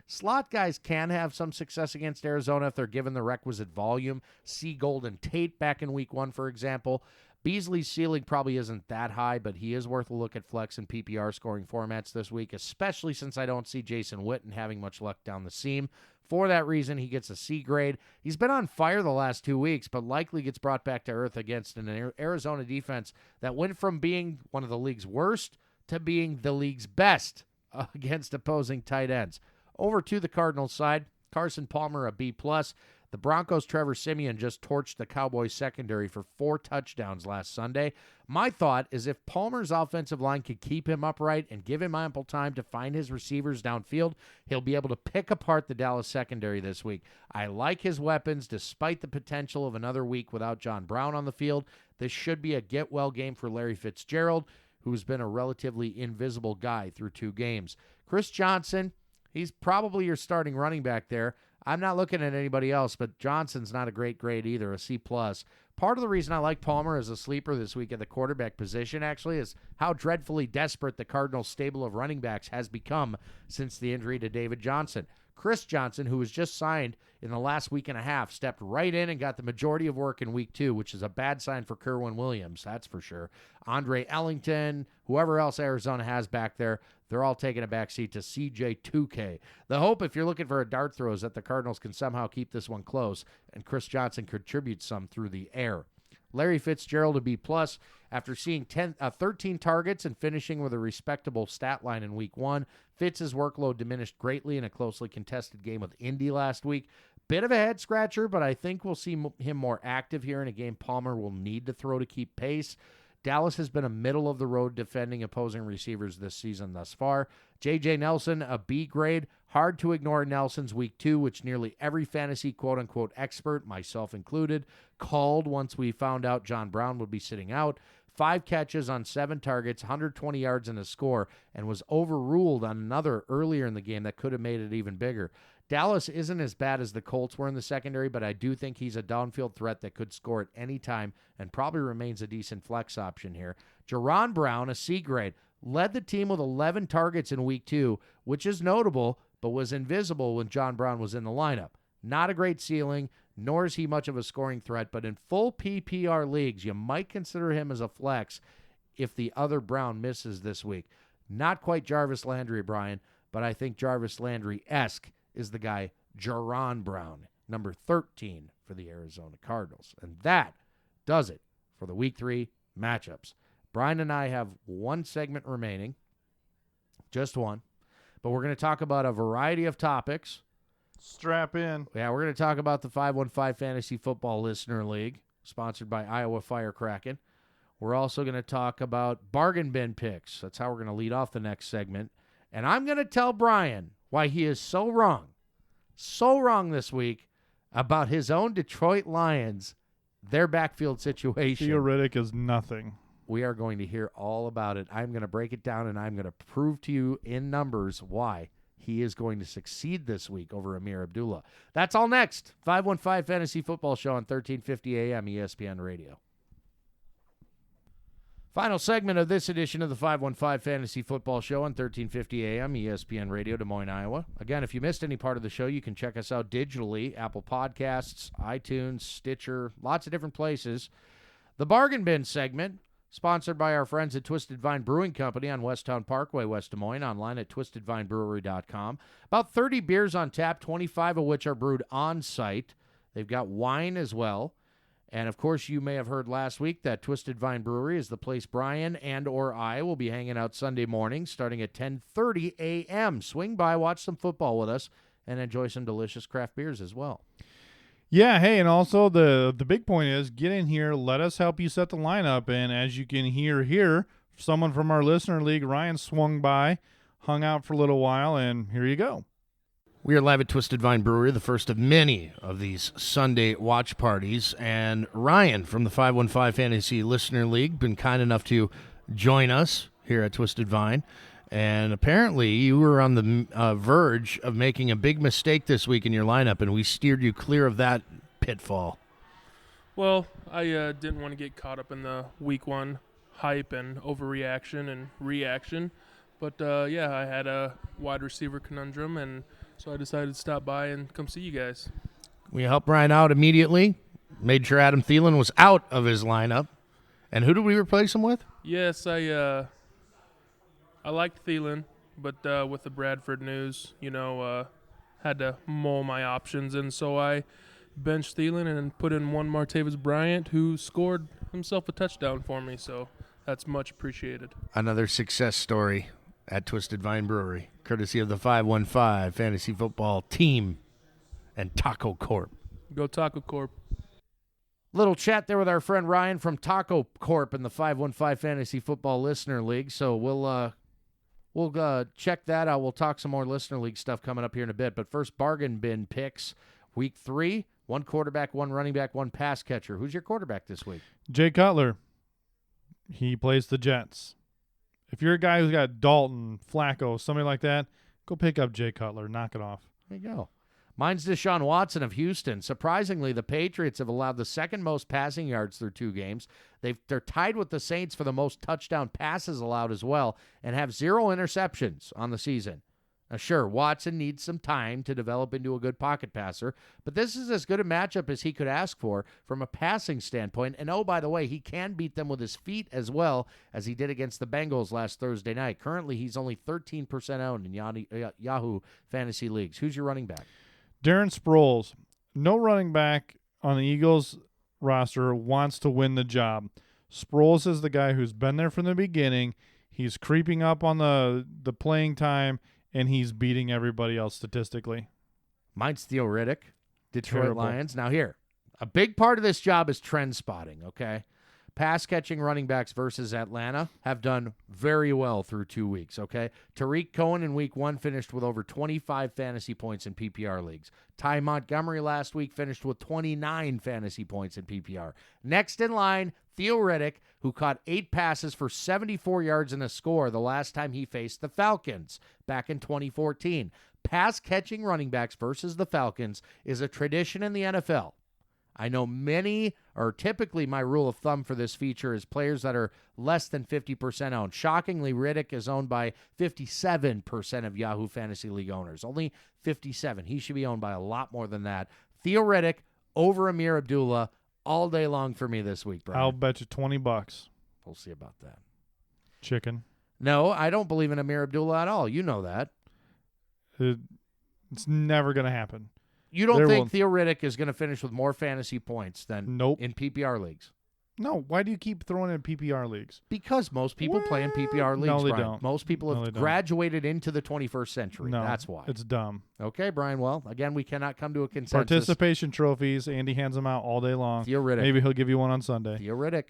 Slot guys can have some success against Arizona if they're given the requisite volume. See Golden Tate back in week 1, for example. Beasley's ceiling probably isn't that high, but he is worth a look at flex and PPR scoring formats this week, especially since I don't see Jason Witten having much luck down the seam. For that reason, he gets a C grade. He's been on fire the last 2 weeks, but likely gets brought back to earth against an Arizona defense that went from being one of the league's worst to being the league's best against opposing tight ends. Over to the Cardinals side, Carson Palmer, a B+. The Broncos' Trevor Siemian just torched the Cowboys secondary for 4 touchdowns last Sunday. My thought is if Palmer's offensive line could keep him upright and give him ample time to find his receivers downfield, he'll be able to pick apart the Dallas secondary this week. I like his weapons despite the potential of another week without John Brown on the field. This should be a get-well game for Larry Fitzgerald, who's been a relatively invisible guy through 2 games. Chris Johnson, he's probably your starting running back there. I'm not looking at anybody else, but Johnson's not a great grade either, a C+. Part of the reason I like Palmer as a sleeper this week at the quarterback position, actually, is how dreadfully desperate the Cardinals' stable of running backs has become since the injury to David Johnson. Chris Johnson, who was just signed in the last week and a half, stepped right in and got the majority of work in week 2, which is a bad sign for Kerwin Williams, that's for sure. Andre Ellington, whoever else Arizona has back there, they're all taking a backseat to CJ2K. The hope, if you're looking for a dart throw, is that the Cardinals can somehow keep this one close and Chris Johnson contributes some through the air. Larry Fitzgerald, a B+, after seeing 13 targets and finishing with a respectable stat line in week 1. Fitz's workload diminished greatly in a closely contested game with Indy last week. Bit of a head scratcher, but I think we'll see him more active here in a game Palmer will need to throw to keep pace. Dallas has been a middle-of-the-road defending opposing receivers this season thus far. J.J. Nelson, a B grade. Hard to ignore Nelson's week 2, which nearly every fantasy quote-unquote expert, myself included, called once we found out John Brown would be sitting out. 5 catches on 7 targets, 120 yards and a score, and was overruled on another earlier in the game that could have made it even bigger. Dallas isn't as bad as the Colts were in the secondary, but I do think he's a downfield threat that could score at any time and probably remains a decent flex option here. Jaron Brown, a C grade, led the team with 11 targets in week 2, which is notable, but was invisible when John Brown was in the lineup. Not a great ceiling, nor is he much of a scoring threat, but in full PPR leagues, you might consider him as a flex if the other Brown misses this week. Not quite Jarvis Landry, Brian, but I think Jarvis Landry-esque is the guy Jaron Brown, number 13 for the Arizona Cardinals. And that does it for the Week 3 matchups. Brian and I have one segment remaining, just one, but we're going to talk about a variety of topics. Strap in. Yeah, we're going to talk about the 515 Fantasy Football Listener League, sponsored by Iowa Firecracking. We're also going to talk about bargain bin picks. That's how we're going to lead off the next segment. And I'm going to tell Brian why he is so wrong this week about his own Detroit Lions, their backfield situation. Theo Riddick is nothing. We are going to hear all about it. I'm going to break it down, and I'm going to prove to you in numbers why he is going to succeed this week over Amir Abdullah. That's all next. 515 Fantasy Football Show on 1350 AM ESPN Radio. Final segment of this edition of the 515 Fantasy Football Show on 1350 AM ESPN Radio, Des Moines, Iowa. Again, if you missed any part of the show, you can check us out digitally, Apple Podcasts, iTunes, Stitcher, lots of different places. The Bargain Bin segment, sponsored by our friends at Twisted Vine Brewing Company on Westtown Parkway, West Des Moines, online at twistedvinebrewery.com. About 30 beers on tap, 25 of which are brewed on-site. They've got wine as well. And, of course, you may have heard last week that Twisted Vine Brewery is the place Brian and or I will be hanging out Sunday morning starting at 10:30 a.m. Swing by, watch some football with us, and enjoy some delicious craft beers as well. Yeah, hey, and also the big point is get in here, let us help you set the lineup. And as you can hear here, someone from our listener league, Ryan, swung by, hung out for a little while, and here you go. We are live at Twisted Vine Brewery, the first of many of these Sunday watch parties. And Ryan from the 515 Fantasy Listener League been kind enough to join us here at Twisted Vine. And apparently you were on the verge of making a big mistake this week in your lineup, and we steered you clear of that pitfall. Well, I didn't want to get caught up in the week one hype and overreaction and reaction. But, yeah, I had a wide receiver conundrum, and so I decided to stop by and come see you guys. We helped Ryan out immediately, made sure Adam Thielen was out of his lineup. And who did we replace him with? Yes, I liked Thielen, but with the Bradford news, had to mull my options. And so I benched Thielen and put in one Martellus Bryant, who scored himself a touchdown for me. So that's much appreciated. Another success story at Twisted Vine Brewery, courtesy of the 515 Fantasy Football Team and Taco Corp. Go Taco Corp. Little chat there with our friend Ryan from Taco Corp in the 515 Fantasy Football Listener League. So we'll check that out. We'll talk some more Listener League stuff coming up here in a bit. But first, bargain bin picks. Week 3, one quarterback, one running back, one pass catcher. Who's your quarterback this week? Jay Cutler. He plays the Jets. If you're a guy who's got Dalton, Flacco, somebody like that, go pick up Jay Cutler. Knock it off. There you go. Mine's Deshaun Watson of Houston. Surprisingly, the Patriots have allowed the second most passing yards through 2 games. They're tied with the Saints for the most touchdown passes allowed as well and have 0 interceptions on the season. Now, sure, Watson needs some time to develop into a good pocket passer, but this is as good a matchup as he could ask for from a passing standpoint. And, oh, by the way, he can beat them with his feet as well as he did against the Bengals last Thursday night. Currently, he's only 13% owned in Yahoo Fantasy Leagues. Who's your running back? Darren Sproles. No running back on the Eagles roster wants to win the job. Sproles is the guy who's been there from the beginning. He's creeping up on the playing time, and he's beating everybody else statistically. Mine's Theo Riddick, Detroit Terrible. Lions. Now here, a big part of this job is trend spotting, okay? Pass-catching running backs versus Atlanta have done very well through 2 weeks, okay? Tariq Cohen in week 1 finished with over 25 fantasy points in PPR leagues. Ty Montgomery last week finished with 29 fantasy points in PPR. Next in line, Theo Riddick, who caught 8 passes for 74 yards and a score the last time he faced the Falcons back in 2014. Pass-catching running backs versus the Falcons is a tradition in the NFL. I know typically my rule of thumb for this feature is players that are less than 50% owned. Shockingly, Riddick is owned by 57% of Yahoo Fantasy League owners. Only 57. He should be owned by a lot more than that. Theo Riddick over Amir Abdullah all day long for me this week, Brian. I'll bet you $20. We'll see about that. Chicken. No, I don't believe in Amir Abdullah at all. You know that. It's never going to happen. You don't think Theo Riddick is going to finish with more fantasy points than Nope. in PPR leagues? No, why do you keep throwing in PPR leagues? Because most people play in PPR leagues, No, they Brian. don't. Most people No, have they don't. graduated into the 21st century. No, That's why. It's dumb. Okay, Brian. Well, again, we cannot come to a consensus. Participation trophies. Andy hands them out all day long. Theo Riddick. Maybe he'll give you one on Sunday. Theo Riddick.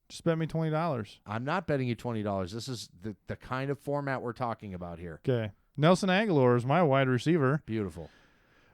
Just bet me $20. I'm not betting you $20. This is the kind of format we're talking about here. Okay. Nelson Aguilar is my wide receiver. Beautiful.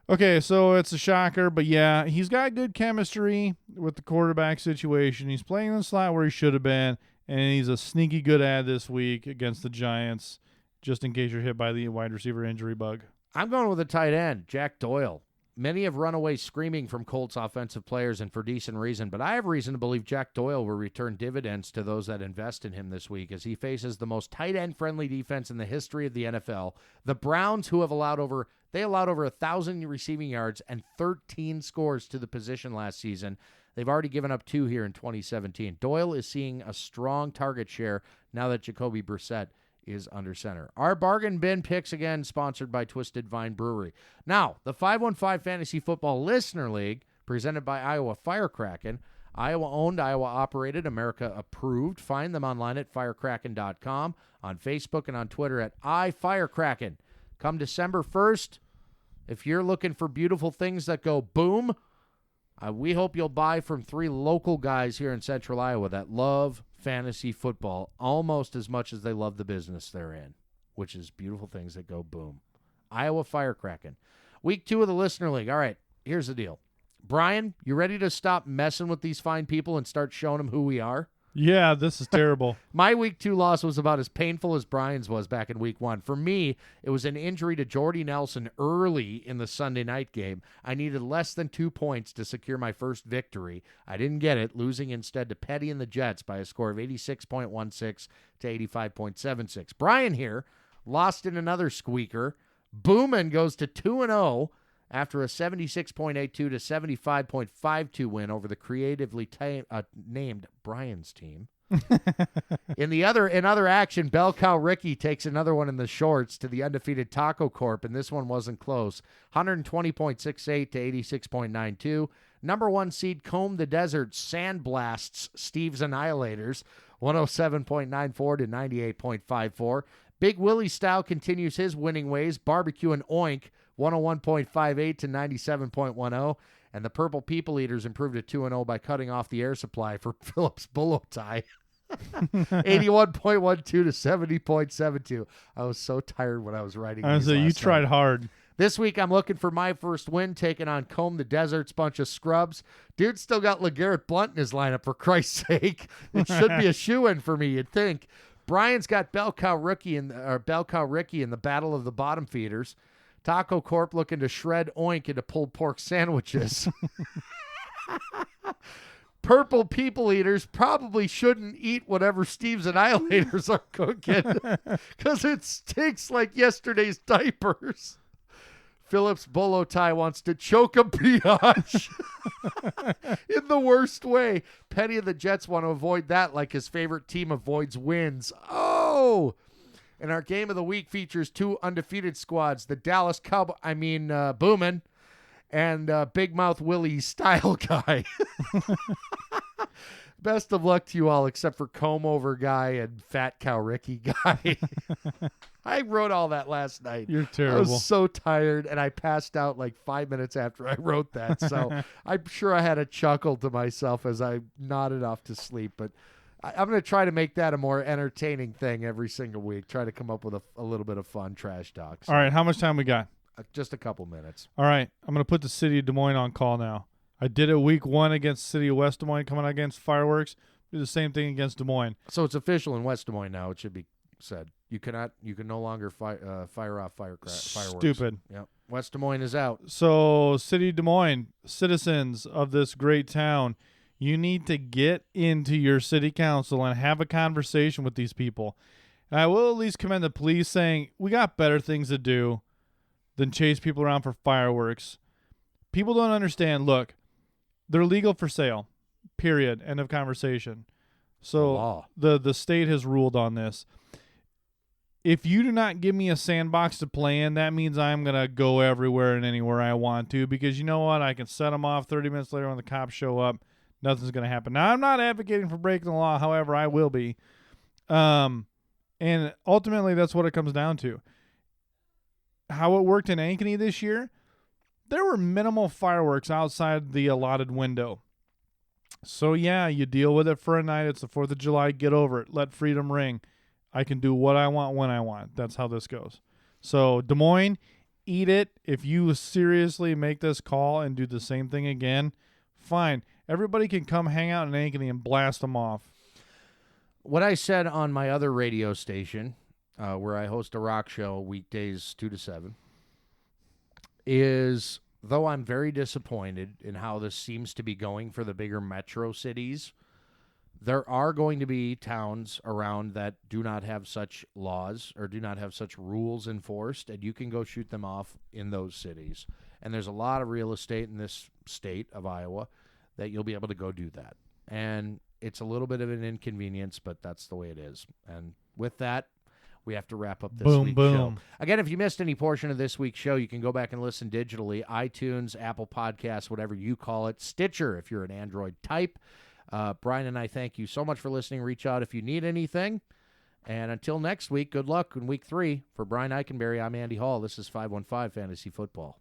Okay, so it's a shocker, but yeah, he's got good chemistry with the quarterback situation. He's playing in the slot where he should have been, and he's a sneaky good ad this week against the Giants, just in case you're hit by the wide receiver injury bug. I'm going with a tight end, Jack Doyle. Many have run away screaming from Colts offensive players, and for decent reason, but I have reason to believe Jack Doyle will return dividends to those that invest in him this week as he faces the most tight end-friendly defense in the history of the NFL. The Browns, who have allowed over 1,000 receiving yards and 13 scores to the position last season. They've already given up 2 here in 2017. Doyle is seeing a strong target share now that Jacoby Brissett is under center. Our bargain bin picks, again, sponsored by Twisted Vine Brewery. Now, the 515 Fantasy Football Listener League, presented by Iowa Firecracken. Iowa-owned, Iowa-operated, America-approved. Find them online at firecracken.com, on Facebook, and on Twitter at iFirecracken. Come December 1st, if you're looking for beautiful things that go boom, we hope you'll buy from 3 local guys here in Central Iowa that love fantasy football almost as much as they love the business they're in, which is beautiful things that go boom. Iowa Firecracken. Week 2 of the Listener League. All right, here's the deal. Brian, you ready to stop messing with these fine people and start showing them who we are? Yeah, this is terrible. My week 2 loss was about as painful as Brian's was back in week 1. For me, it was an injury to Jordy Nelson early in the Sunday night game. I needed less than 2 points to secure my first victory. I didn't get it, losing instead to Petty and the Jets by a score of 86.16 to 85.76. Brian here lost in another squeaker. Boomin goes to 2-0 after a 76.82 to 75.52 win over the creatively named Brian's team. In other action, Bell Cow Ricky takes another one in the shorts to the undefeated Taco Corp, and this one wasn't close. 120.68 to 86.92. Number 1 seed Comb the Desert Sandblasts Steve's Annihilators, 107.94 to 98.54. Big Willie Style continues his winning ways. Barbecue and Oink, 101.58 to 97.10. And the Purple People Eaters improved to 2-0 by cutting off the air supply for Phillips Bullo tie. 81.12 to 70.72. I was so tired when I was writing these So you last tried night. hard. This week, I'm looking for my first win, taking on Comb the Desert's bunch of scrubs. Dude still got LeGarrette Blount in his lineup, for Christ's sake. It should be a shoo-in for me, you'd think. Brian's got Bell Cow Ricky in the Battle of the Bottom Feeders. Taco Corp looking to shred Oink into pulled pork sandwiches. Purple People Eaters probably shouldn't eat whatever Steve's Annihilators are cooking because it stinks like yesterday's diapers. Phillips Bolo Tie wants to choke a biatch in the worst way. Petty and the Jets want to avoid that like his favorite team avoids wins. Oh! And our game of the week features 2 undefeated squads, the Dallas Boomin' and Big Mouth Willie Style Guy. Best of luck to you all, except for Comb Over Guy and Fat Cow Ricky Guy. I wrote all that last night. You're terrible. I was so tired, and I passed out like 5 minutes after I wrote that. So I'm sure I had a chuckle to myself as I nodded off to sleep. But I'm going to try to make that a more entertaining thing every single week. Try to come up with a little bit of fun trash talk. So, All right, how much time we got? just a couple minutes. All right, I'm going to put the city of Des Moines on call now. I did it week 1 against the city of West Des Moines, coming out against Fireworks. Do the same thing against Des Moines. So it's official in West Des Moines now. It should be said. You can no longer fire off fireworks. Stupid. Yep. West Des Moines is out. So, city of Des Moines, citizens of this great town, you need to get into your city council and have a conversation with these people. And I will at least commend the police saying, we got better things to do than chase people around for fireworks. People don't understand. Look, they're legal for sale. Period. End of conversation. So the state has ruled on this. If you do not give me a sandbox to play in, that means I'm going to go everywhere and anywhere I want to, because you know what? I can set them off 30 minutes later when the cops show up. nothing's going to happen. Now, I'm not advocating for breaking the law. However, I will be. And ultimately, that's what it comes down to. How it worked in Ankeny this year, there were minimal fireworks outside the allotted window. So, yeah, you deal with it for a night. It's the 4th of July. Get over it. Let freedom ring. I can do what I want when I want. That's how this goes. So, Des Moines, eat it. If you seriously make this call and do the same thing again, fine. Everybody can come hang out in Ankeny and blast them off. What I said on my other radio station, where I host a rock show weekdays 2 to 7, is though I'm very disappointed in how this seems to be going for the bigger metro cities, there are going to be towns around that do not have such laws or do not have such rules enforced, and you can go shoot them off in those cities. And there's a lot of real estate in this state of Iowa that you'll be able to go do that. And it's a little bit of an inconvenience, but that's the way it is. And with that, we have to wrap up this week's show. Again, if you missed any portion of this week's show, you can go back and listen digitally. iTunes, Apple Podcasts, whatever you call it. Stitcher, if you're an Android type. Brian and I thank you so much for listening. Reach out if you need anything. And until next week, good luck in week 3. For Brian Eikenberry, I'm Andy Hall. This is 515 Fantasy Football.